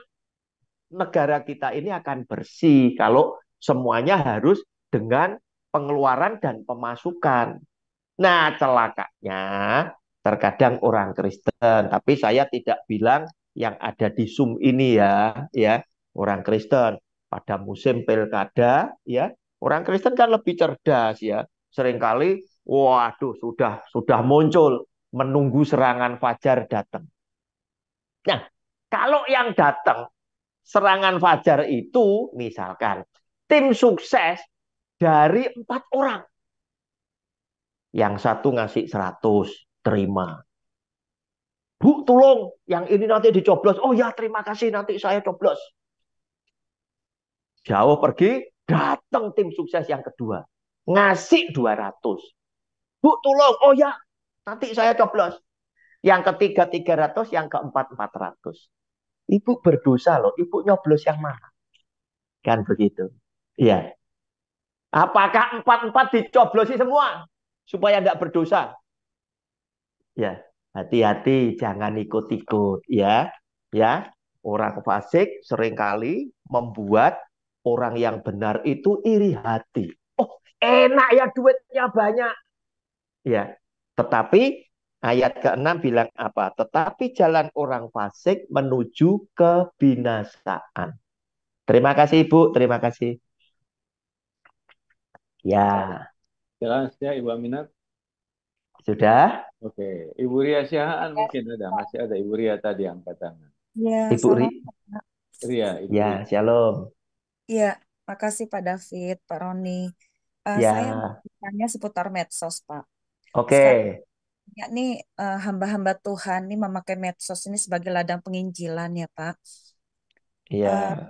negara kita ini akan bersih kalau semuanya harus dengan pengeluaran dan pemasukan? Nah, celakanya terkadang orang Kristen, tapi saya tidak bilang yang ada di Zoom ini ya, orang Kristen pada musim pilkada ya, orang Kristen kan lebih cerdas ya. Seringkali Waduh, sudah muncul menunggu serangan fajar datang. Nah, kalau yang datang serangan fajar itu misalkan tim sukses dari 4 orang. Yang satu ngasih 100, terima. Bu, tolong, yang ini nanti dicoblos. Oh ya, terima kasih, nanti saya coblos. Jauh pergi, datang tim sukses yang kedua. Ngasih 200. Bu, tolong, oh ya, nanti saya coblos. Yang ketiga 300, yang keempat 400. Ibu berdosa loh, ibu nyoblos yang mana? Kan begitu. Iya. Apakah 4-4 dicoblosi semua? Supaya tidak berdosa. Ya, hati-hati jangan ikut-ikut ya. Ya, orang fasik seringkali membuat orang yang benar itu iri hati. Oh, enak ya duitnya banyak. Ya, tetapi ayat ke-6 bilang apa? Tetapi jalan orang fasik menuju kebinasaan. Terima kasih Ibu, terima kasih. Ya, Jelas ya Ibu Aminat. sudah. Oke, Ibu Ria Sihaan mungkin ada, masih ada Ibu Ria tadi angkat tangan. Ya, Ibu Ri. salam. Ria, Ibu Ya, Ria. shalom. Ya, makasih Pak David, Pak Roni. Saya Ya, bertanya seputar medsos, Pak. oke. Sekarang ya, nih hamba-hamba Tuhan nih memakai medsos ini sebagai ladang penginjilan ya, Pak. Eh, Ya,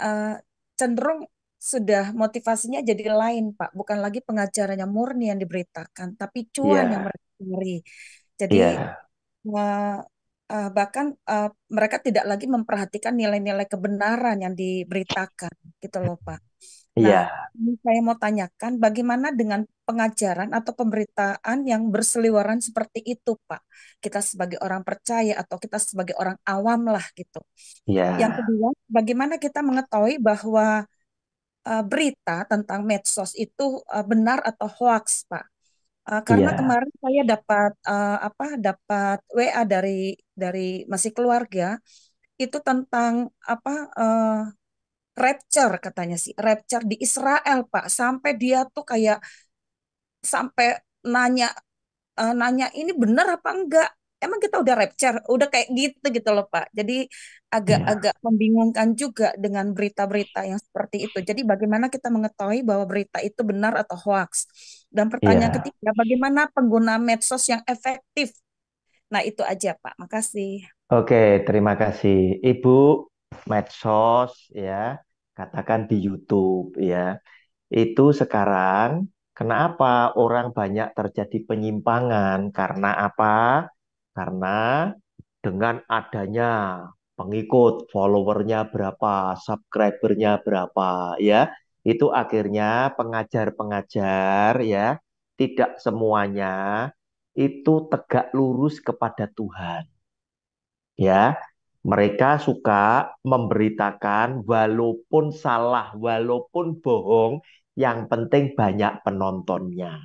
eh, Cenderung sudah motivasinya jadi lain, Pak. Bukan lagi pengajarannya murni yang diberitakan, tapi cuan yang ya, mereka cari. Jadi ya, eh, bahkan mereka tidak lagi memperhatikan nilai-nilai kebenaran yang diberitakan, gitu loh, Pak. Nah, ya, ini saya mau tanyakan bagaimana dengan pengajaran atau pemberitaan yang berseliweran seperti itu, Pak? Kita sebagai orang percaya atau kita sebagai orang awam lah gitu. Yang ya, kedua, bagaimana kita mengetahui bahwa berita tentang medsos itu benar atau hoax, Pak? Karena ya, kemarin saya dapat WA dari masih keluarga itu tentang apa rapture katanya sih, rapture di Israel, Pak. Sampai dia tuh kayak sampai nanya nanya ini benar apa enggak? Emang kita udah rapture, udah kayak gitu gitu loh, Pak. Jadi ya, agak-agak membingungkan juga dengan berita-berita yang seperti itu. Jadi bagaimana kita mengetahui bahwa berita itu benar atau hoax? Dan pertanyaan ya. ketiga, bagaimana pengguna medsos yang efektif? Nah, itu aja, Pak. Makasih. Oke, terima kasih. Ibu, medsos ya, katakan di YouTube ya. Itu sekarang kenapa orang banyak terjadi penyimpangan? Karena apa? Karena dengan adanya pengikut, followernya berapa, subscribernya berapa ya, itu akhirnya pengajar-pengajar ya, tidak semuanya itu tegak lurus kepada Tuhan. Ya, mereka suka memberitakan walaupun salah, walaupun bohong, yang penting banyak penontonnya.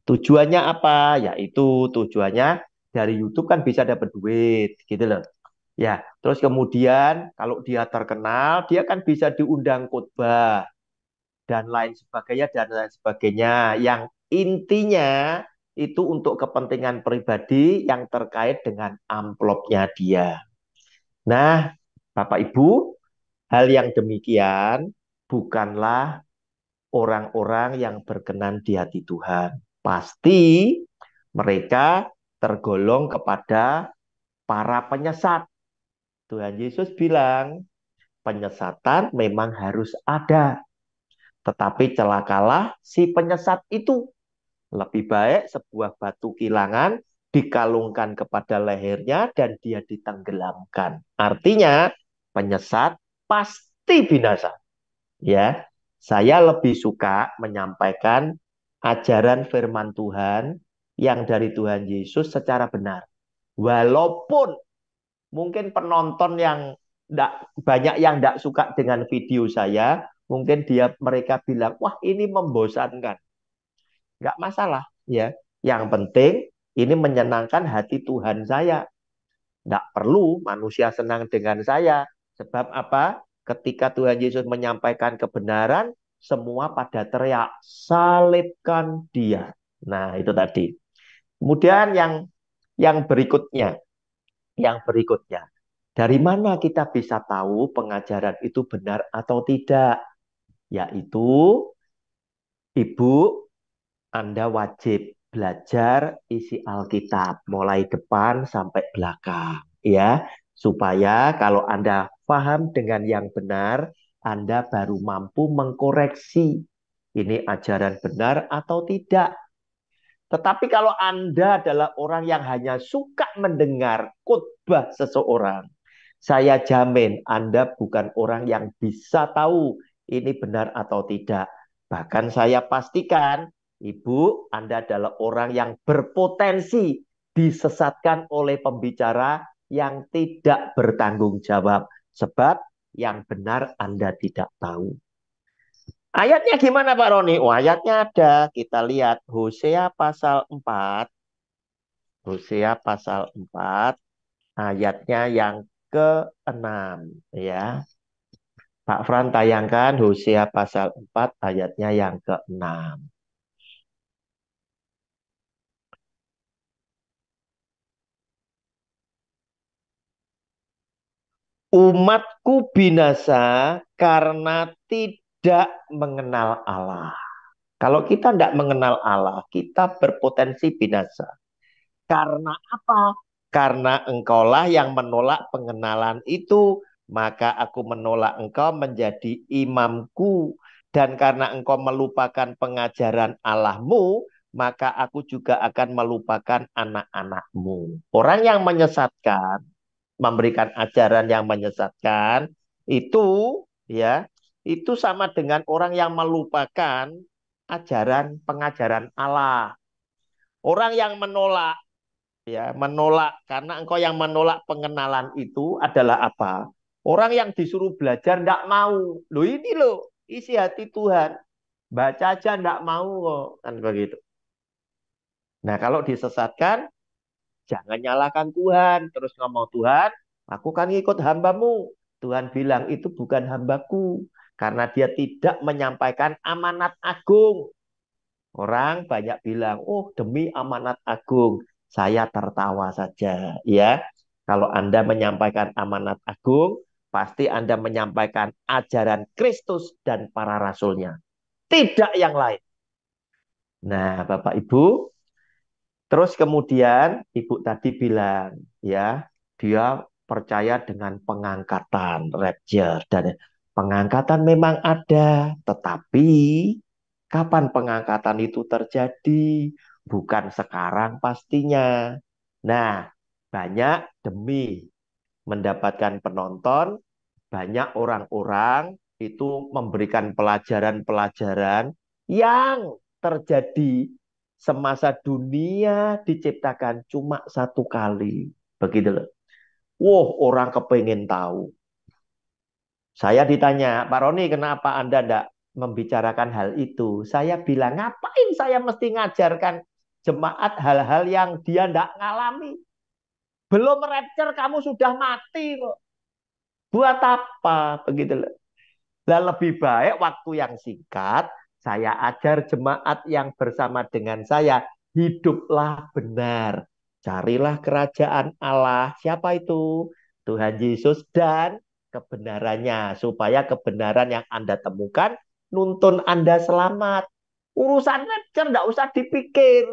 Tujuannya apa? Yaitu tujuannya dari YouTube kan bisa dapat duit, gitu loh. Ya, terus kemudian kalau dia terkenal, dia kan bisa diundang khotbah dan lain sebagainya. Yang intinya itu untuk kepentingan pribadi yang terkait dengan amplopnya dia. Nah, Bapak Ibu, hal yang demikian bukanlah orang-orang yang berkenan di hati Tuhan. Pasti mereka tergolong kepada para penyesat. Tuhan Yesus bilang, penyesatan memang harus ada. Tetapi celakalah si penyesat itu. Lebih baik sebuah batu kilangan dikalungkan kepada lehernya dan dia ditenggelamkan. Artinya, penyesat pasti binasa. Ya, saya lebih suka menyampaikan ajaran firman Tuhan yang dari Tuhan Yesus secara benar. Walaupun mungkin penonton yang banyak yang tidak suka dengan video saya, mungkin mereka bilang, wah ini membosankan. Nggak masalah, ya. Yang penting ini menyenangkan hati Tuhan saya. Nggak perlu manusia senang dengan saya. Sebab apa? Ketika Tuhan Yesus menyampaikan kebenaran, semua pada teriak, salibkan dia. Nah, itu tadi. Kemudian yang berikutnya, dari mana kita bisa tahu pengajaran itu benar atau tidak? Yaitu Ibu, Anda wajib belajar isi Alkitab mulai depan sampai belakang, ya, supaya kalau Anda paham dengan yang benar, Anda baru mampu mengkoreksi ini ajaran benar atau tidak. Tetapi kalau Anda adalah orang yang hanya suka mendengar khotbah seseorang, saya jamin Anda bukan orang yang bisa tahu ini benar atau tidak. Bahkan saya pastikan, Ibu, Anda adalah orang yang berpotensi disesatkan oleh pembicara yang tidak bertanggung jawab. Sebab yang benar Anda tidak tahu. Ayatnya gimana Pak Roni? Oh, ayatnya ada. Kita lihat Hosea pasal 4. Hosea pasal 4 ayatnya yang ke-6 ya. Pak Fran tayangkan Hosea pasal 4 ayatnya yang ke-6. Umatku binasa karena tidak mengenal Allah. Kalau kita tidak mengenal Allah, kita berpotensi binasa. Karena apa? Karena engkaulah yang menolak pengenalan itu, maka aku menolak engkau menjadi imamku. Dan karena engkau melupakan pengajaran Allahmu, maka aku juga akan melupakan anak-anakmu. Orang yang menyesatkan, memberikan ajaran yang menyesatkan, itu ya, itu sama dengan orang yang melupakan ajaran pengajaran Allah. Orang yang menolak, ya, menolak, karena engkau yang menolak pengenalan itu adalah apa? Orang yang disuruh belajar tidak mau. Loh ini loh isi hati Tuhan. Baca aja tidak mau kok, kan begitu. Nah, kalau disesatkan, jangan nyalakan Tuhan. Terus ngomong, Tuhan, aku kan ikut hambamu. Tuhan bilang itu bukan hambaku. Karena dia tidak menyampaikan amanat agung. Orang banyak bilang, oh demi amanat agung, saya tertawa saja. Ya, kalau Anda menyampaikan amanat agung, pasti Anda menyampaikan ajaran Kristus dan para rasulnya. Tidak yang lain. Nah, Bapak Ibu, terus kemudian Ibu tadi bilang, ya, dia percaya dengan pengangkatan, rapture. Dan pengangkatan memang ada, tetapi kapan pengangkatan itu terjadi? Bukan sekarang pastinya. Nah, banyak demi mendapatkan penonton, banyak orang-orang itu memberikan pelajaran-pelajaran yang terjadi semasa dunia diciptakan cuma satu kali. Begitu loh. Wow, orang kepengen tahu. Saya ditanya, Pak Roni, kenapa Anda tidak membicarakan hal itu? Saya bilang, ngapain saya mesti ngajarkan jemaat hal-hal yang dia tidak ngalami? Belum rapture, kamu sudah mati kok. Buat apa? Begitu loh. Dan lebih baik waktu yang singkat, saya ajar jemaat yang bersama dengan saya, hiduplah benar. Carilah kerajaan Allah. Siapa itu? Tuhan Yesus dan kebenarannya. Supaya kebenaran yang Anda temukan, nuntun Anda selamat. Urusan rapture tidak usah dipikir.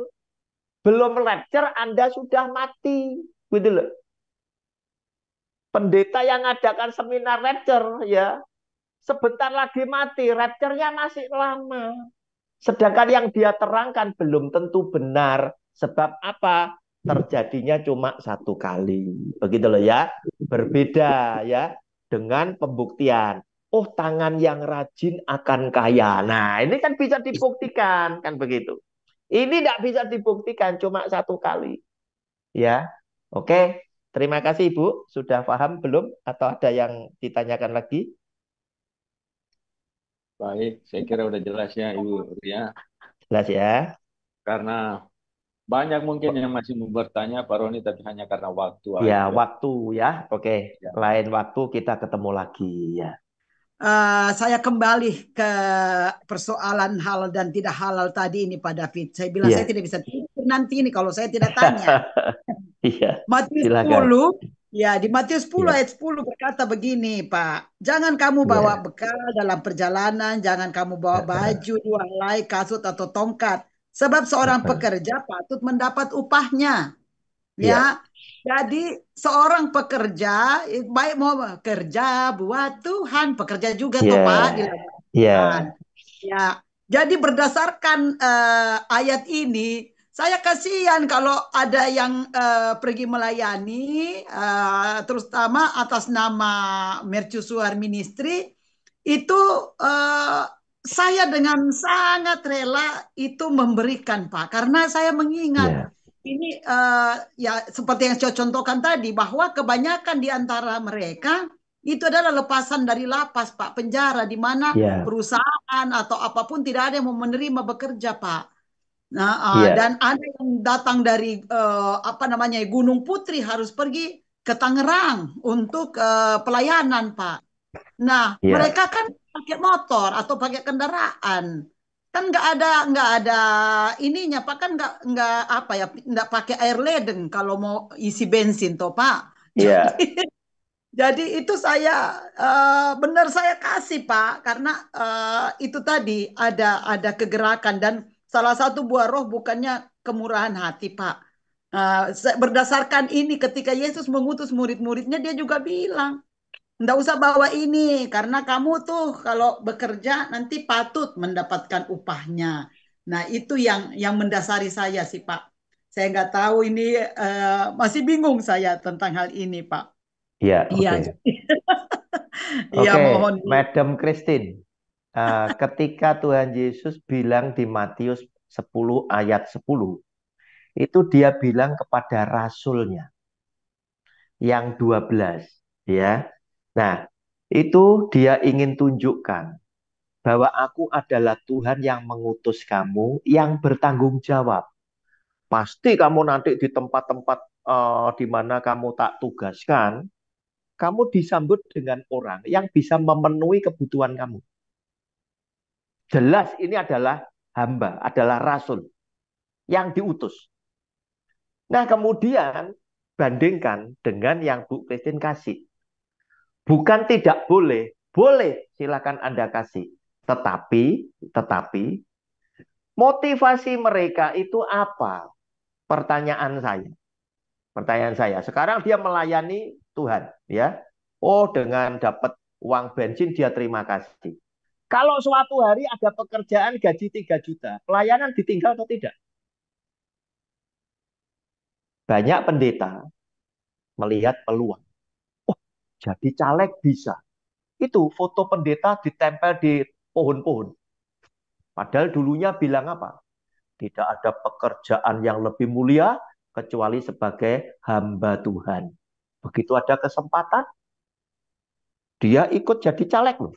Belum rapture, Anda sudah mati. Gitu loh. Pendeta yang ngadakan seminar rapture, ya, sebentar lagi mati, rapture-nya masih lama. Sedangkan yang dia terangkan belum tentu benar. Sebab apa? Terjadinya cuma satu kali. Begitu loh ya. Berbeda ya dengan pembuktian. Oh, tangan yang rajin akan kaya. Nah, ini kan bisa dibuktikan. Kan begitu. Ini tidak bisa dibuktikan cuma satu kali. Ya, oke. Terima kasih Ibu. Sudah paham belum? Atau ada yang ditanyakan lagi? Baik, saya kira udah jelas ya Ibu Ria. Jelas ya. Karena banyak mungkin yang masih mau bertanya Pak Roni, tapi hanya karena waktu Ya, aja. waktu ya. Oke. Ya. Lain waktu kita ketemu lagi ya. saya kembali ke persoalan halal dan tidak halal tadi ini Pak David. Saya bilang saya Iya. tidak bisa tidur nanti ini kalau saya tidak tanya. Iya, Matius silakan. 10, ya di Matius 10 Iya, ayat 10 berkata begini, Pak. Jangan kamu bawa iya. bekal dalam perjalanan, jangan kamu bawa baju, dua helai, kasut atau tongkat. Sebab seorang pekerja patut mendapat upahnya. Iya, Ya, jadi seorang pekerja baik mau kerja buat Tuhan, pekerja juga iya, toh Pak di ladang iya, Tuhan. Ya, jadi berdasarkan ayat ini, saya kasihan kalau ada yang pergi melayani, terutama atas nama Mercusuar Ministry, itu eh, saya dengan sangat rela itu memberikan Pak, karena saya mengingat iya, ini ya seperti yang saya contohkan tadi bahwa kebanyakan di antara mereka itu adalah lepasan dari lapas Pak, penjara di mana iya, perusahaan atau apapun tidak ada yang mau menerima bekerja Pak. Nah, iya, dan ada yang datang dari apa namanya Gunung Putri harus pergi ke Tangerang untuk pelayanan Pak. Nah, iya, mereka kan pakai motor atau pakai kendaraan, kan nggak ada ininya Pak, kan nggak apa ya, nggak pakai air ledeng kalau mau isi bensin toh Pak. iya, Jadi itu saya benar saya kasih Pak, karena itu tadi ada kegerakan dan salah satu buah roh bukannya kemurahan hati Pak. Berdasarkan ini ketika Yesus mengutus murid-muridnya dia juga bilang nggak usah bawa ini karena kamu tuh kalau bekerja nanti patut mendapatkan upahnya. Nah, itu yang mendasari saya sih, Pak. Saya nggak tahu ini masih bingung saya tentang hal ini, Pak. iya, Iya, oke. iya Oke, mohon. Madam Christine. Ketika Tuhan Yesus bilang di Matius 10 ayat 10, itu dia bilang kepada rasulnya yang 12, ya. Nah, itu dia ingin tunjukkan bahwa aku adalah Tuhan yang mengutus kamu, yang bertanggung jawab. Pasti kamu nanti di tempat-tempat di mana kamu tak tugaskan, kamu disambut dengan orang yang bisa memenuhi kebutuhan kamu. Jelas ini adalah hamba, adalah rasul yang diutus. Nah, kemudian bandingkan dengan yang Bu Christine kasih. Bukan tidak boleh, boleh silakan Anda kasih. Tetapi motivasi mereka itu apa? Pertanyaan saya. Pertanyaan saya. Sekarang dia melayani Tuhan, ya. Oh, dengan dapat uang bensin dia terima kasih. Kalau suatu hari ada pekerjaan gaji 3 juta, pelayanan ditinggal atau tidak? Banyak pendeta melihat peluang. Oh, jadi caleg bisa. Itu foto pendeta ditempel di pohon-pohon. Padahal dulunya bilang apa? Tidak ada pekerjaan yang lebih mulia kecuali sebagai hamba Tuhan. Begitu ada kesempatan, dia ikut jadi caleg loh.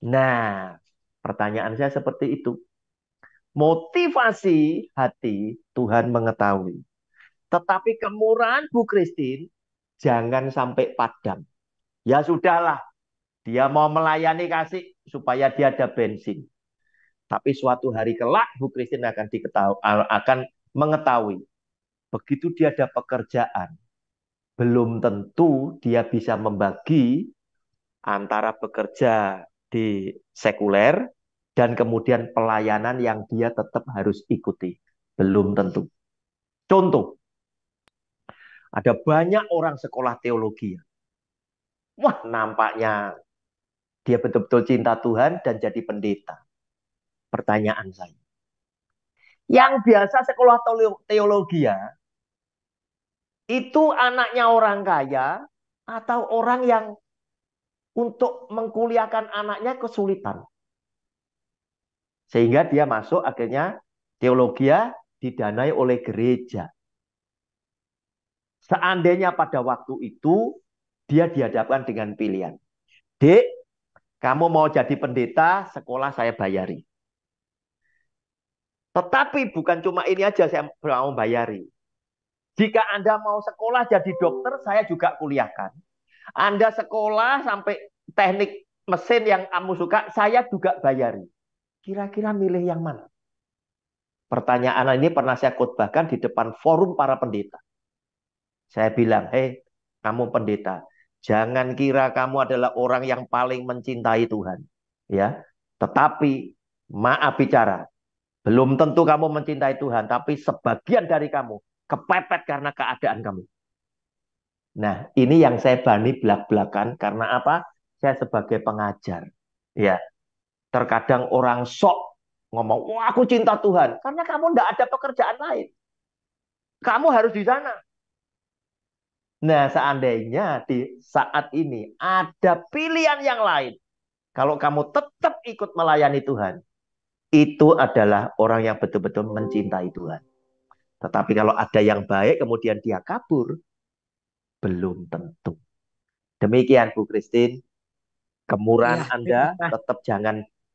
Nah, pertanyaan saya seperti itu. Motivasi hati Tuhan mengetahui. Tetapi kemurahan Bu Christine jangan sampai padam. Ya sudahlah, dia mau melayani kasih supaya dia ada bensin. Tapi suatu hari kelak Bu Christine akan mengetahui. Begitu dia ada pekerjaan, belum tentu dia bisa membagi antara bekerja di sekuler dan kemudian pelayanan yang dia tetap harus ikuti. Belum tentu. Contoh, ada banyak orang sekolah teologi. Wah, nampaknya dia betul-betul cinta Tuhan dan jadi pendeta. Pertanyaan saya. Yang biasa sekolah teologi ya, itu anaknya orang kaya atau orang yang untuk mengkuliahkan anaknya kesulitan. Sehingga dia masuk akhirnya teologi didanai oleh gereja. Seandainya pada waktu itu dia dihadapkan dengan pilihan. Dek, kamu mau jadi pendeta, sekolah saya bayari. Tetapi bukan cuma ini aja saya mau bayari. Jika Anda mau sekolah jadi dokter, saya juga kuliahkan. Anda sekolah sampai teknik mesin yang kamu suka, saya juga bayari. Kira-kira milih yang mana? Pertanyaan ini pernah saya khotbahkan di depan forum para pendeta. Saya bilang, hei, kamu pendeta, jangan kira kamu adalah orang yang paling mencintai Tuhan. Ya, tetapi maaf bicara, belum tentu kamu mencintai Tuhan, tapi sebagian dari kamu kepepet karena keadaan kamu. Nah, ini yang saya bani belak-belakan karena apa? Saya sebagai pengajar. Ya, terkadang orang sok ngomong, wah aku cinta Tuhan. Karena kamu tidak ada pekerjaan lain. Kamu harus di sana. Nah, seandainya di saat ini ada pilihan yang lain. Kalau kamu tetap ikut melayani Tuhan, itu adalah orang yang betul-betul mencintai Tuhan. Tetapi kalau ada yang baik, kemudian dia kabur, belum tentu. Demikian Bu Christine, kemurahan Iya, terima Anda kasih. tetap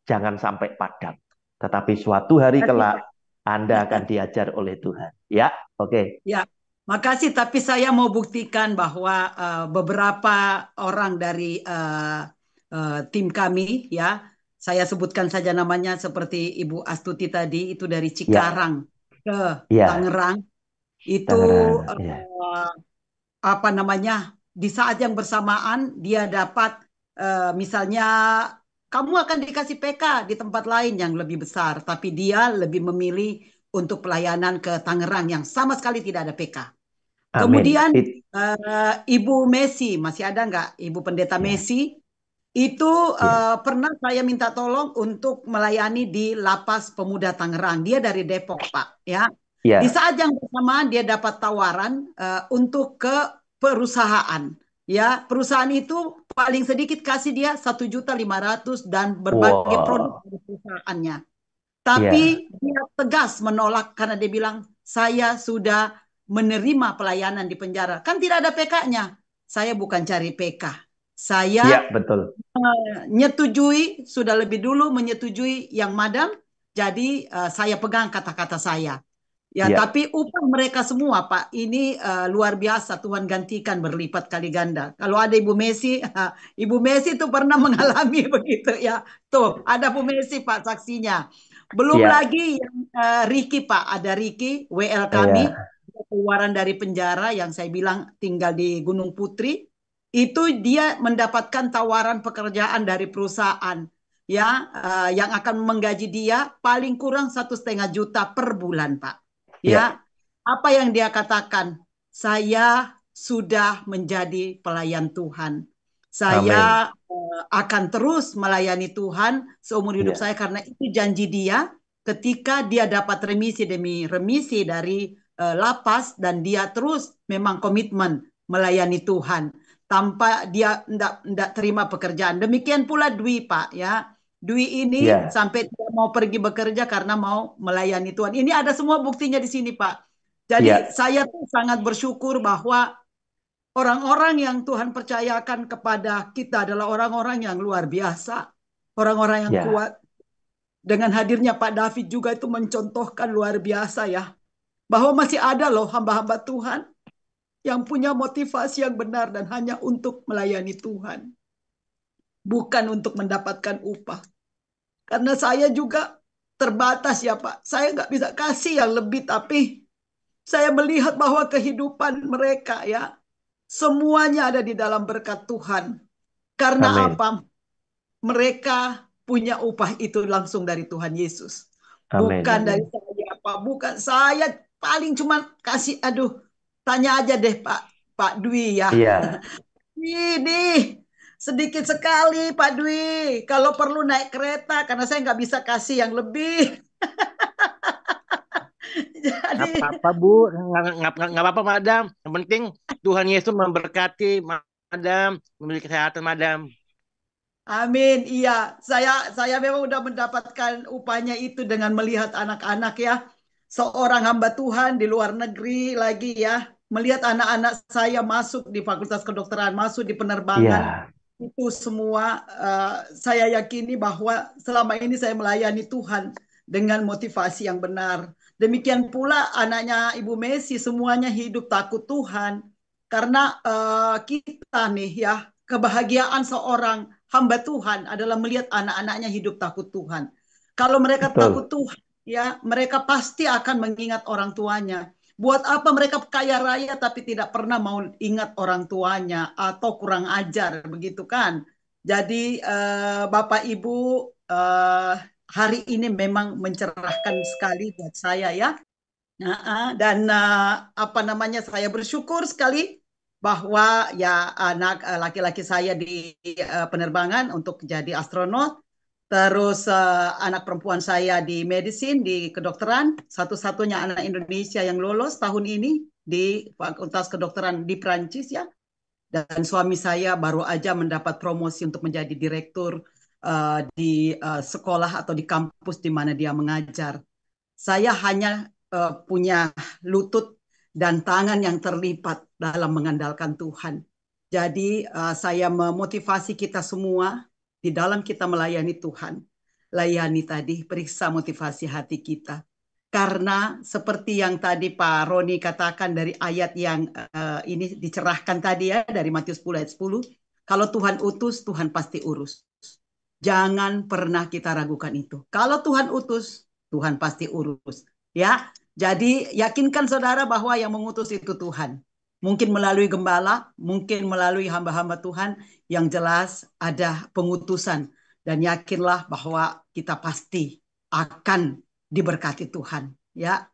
jangan sampai padam. Tetapi suatu hari kelak Anda akan diajar oleh Tuhan. Ya, oke. Ya, makasih. Tapi saya mau buktikan bahwa beberapa orang dari tim kami, ya, saya sebutkan saja namanya seperti Ibu Astuti tadi, itu dari Ya, Cikarang ke ya, Tangerang, itu Tangerang. Ya, apa namanya, di saat yang bersamaan dia dapat misalnya kamu akan dikasih PK di tempat lain yang lebih besar, tapi dia lebih memilih untuk pelayanan ke Tangerang yang sama sekali tidak ada PK. amin. Kemudian Ibu Messi, masih ada nggak Ibu Pendeta Ya, Messi? Itu ya, pernah saya minta tolong untuk melayani di Lapas Pemuda Tangerang. Dia dari Depok, Pak. Ya, di ya. saat yang bersamaan dia dapat tawaran untuk ke perusahaan. Ya, perusahaan itu paling sedikit kasih dia 1.500.000 dan berbagai produk Wow. dari perusahaannya. Ya, Tapi dia tegas menolak karena dia bilang, saya sudah menerima pelayanan di penjara. Kan tidak ada PK-nya. Saya bukan cari PK. ya, Saya betul. menyetujui, sudah lebih dulu menyetujui yang madam, jadi saya pegang kata-kata saya. Ya, Ya, tapi upah mereka semua, Pak, ini luar biasa. Tuhan gantikan berlipat kali ganda. Kalau ada Ibu Messi, Ibu Messi itu pernah mengalami begitu ya. Tuh, ada Bu Messi, Pak, saksinya. Belum ya, lagi yang Ricky, Pak. Ada Ricky, WL kami, ya, keluaran dari penjara yang saya bilang tinggal di Gunung Putri. Itu dia mendapatkan tawaran pekerjaan dari perusahaan ya, yang akan menggaji dia paling kurang 1,5 juta per bulan, Pak. ya. Ya, apa yang dia katakan? Saya sudah menjadi pelayan Tuhan. Amin. Saya akan terus melayani Tuhan seumur hidup Ya, saya karena itu janji dia ketika dia dapat remisi demi remisi dari lapas dan dia terus memang komitmen melayani Tuhan tanpa dia tidak terima pekerjaan. Demikian pula Dwi, Pak, ya. Dwi ini ya, sampai dia mau pergi bekerja karena mau melayani Tuhan. Ini ada semua buktinya di sini, Pak. Jadi ya, saya tuh sangat bersyukur bahwa orang-orang yang Tuhan percayakan kepada kita adalah orang-orang yang luar biasa, orang-orang yang ya. kuat. Dengan hadirnya Pak David juga itu mencontohkan luar biasa ya, bahwa masih ada loh hamba-hamba Tuhan yang punya motivasi yang benar dan hanya untuk melayani Tuhan, bukan untuk mendapatkan upah. Karena saya juga terbatas ya Pak. Saya nggak bisa kasih yang lebih, tapi saya melihat bahwa kehidupan mereka ya, semuanya ada di dalam berkat Tuhan. Karena Amin. apa? Mereka punya upah itu langsung dari Tuhan Yesus. Amin. Bukan dari Amin. saya, Pak. Bukan saya paling cuma kasih, aduh, tanya aja deh Pak Dwi ya. Iya. Ini sedikit sekali Pak Dwi. Kalau perlu naik kereta karena saya nggak bisa kasih yang lebih. Nggak Jadi apa-apa Bu, nggak apa-apa Madam. Yang penting Tuhan Yesus memberkati Madam, memberi kesehatan Madam. amin. Iya, saya memang udah mendapatkan upahnya itu dengan melihat anak-anak ya. Seorang hamba Tuhan di luar negeri lagi ya, melihat anak-anak saya masuk di Fakultas Kedokteran, masuk di penerbangan. Iya. Itu semua saya yakini bahwa selama ini saya melayani Tuhan dengan motivasi yang benar. Demikian pula anaknya Ibu Messi semuanya hidup takut Tuhan. Karena kita nih ya, kebahagiaan seorang hamba Tuhan adalah melihat anak-anaknya hidup takut Tuhan. Kalau mereka takut Tuhan, ya mereka pasti akan mengingat orang tuanya. Buat apa mereka kaya raya tapi tidak pernah mau ingat orang tuanya atau kurang ajar, begitu kan? Jadi Bapak Ibu, hari ini memang mencerahkan sekali buat saya ya. Dan apa namanya, saya bersyukur sekali bahwa ya anak laki-laki saya di penerbangan untuk jadi astronot, terus anak perempuan saya di medicine, di kedokteran, satu-satunya anak Indonesia yang lolos tahun ini di Fakultas Kedokteran di Prancis ya, dan suami saya baru aja mendapat promosi untuk menjadi direktur di sekolah atau di kampus di mana dia mengajar. Saya hanya punya lutut dan tangan yang terlipat dalam mengandalkan Tuhan. Jadi saya memotivasi kita semua di dalam kita melayani Tuhan. Layani tadi, periksa motivasi hati kita. Karena seperti yang tadi Pak Roni katakan dari ayat yang ini dicerahkan tadi ya, dari Matius 10 ayat 10. Kalau Tuhan utus, Tuhan pasti urus. Jangan pernah kita ragukan itu. Kalau Tuhan utus, Tuhan pasti urus. Ya, jadi yakinkan saudara bahwa yang mengutus itu Tuhan. Mungkin melalui gembala, mungkin melalui hamba-hamba Tuhan, yang jelas ada pengutusan. Dan yakinlah bahwa kita pasti akan diberkati Tuhan. Ya,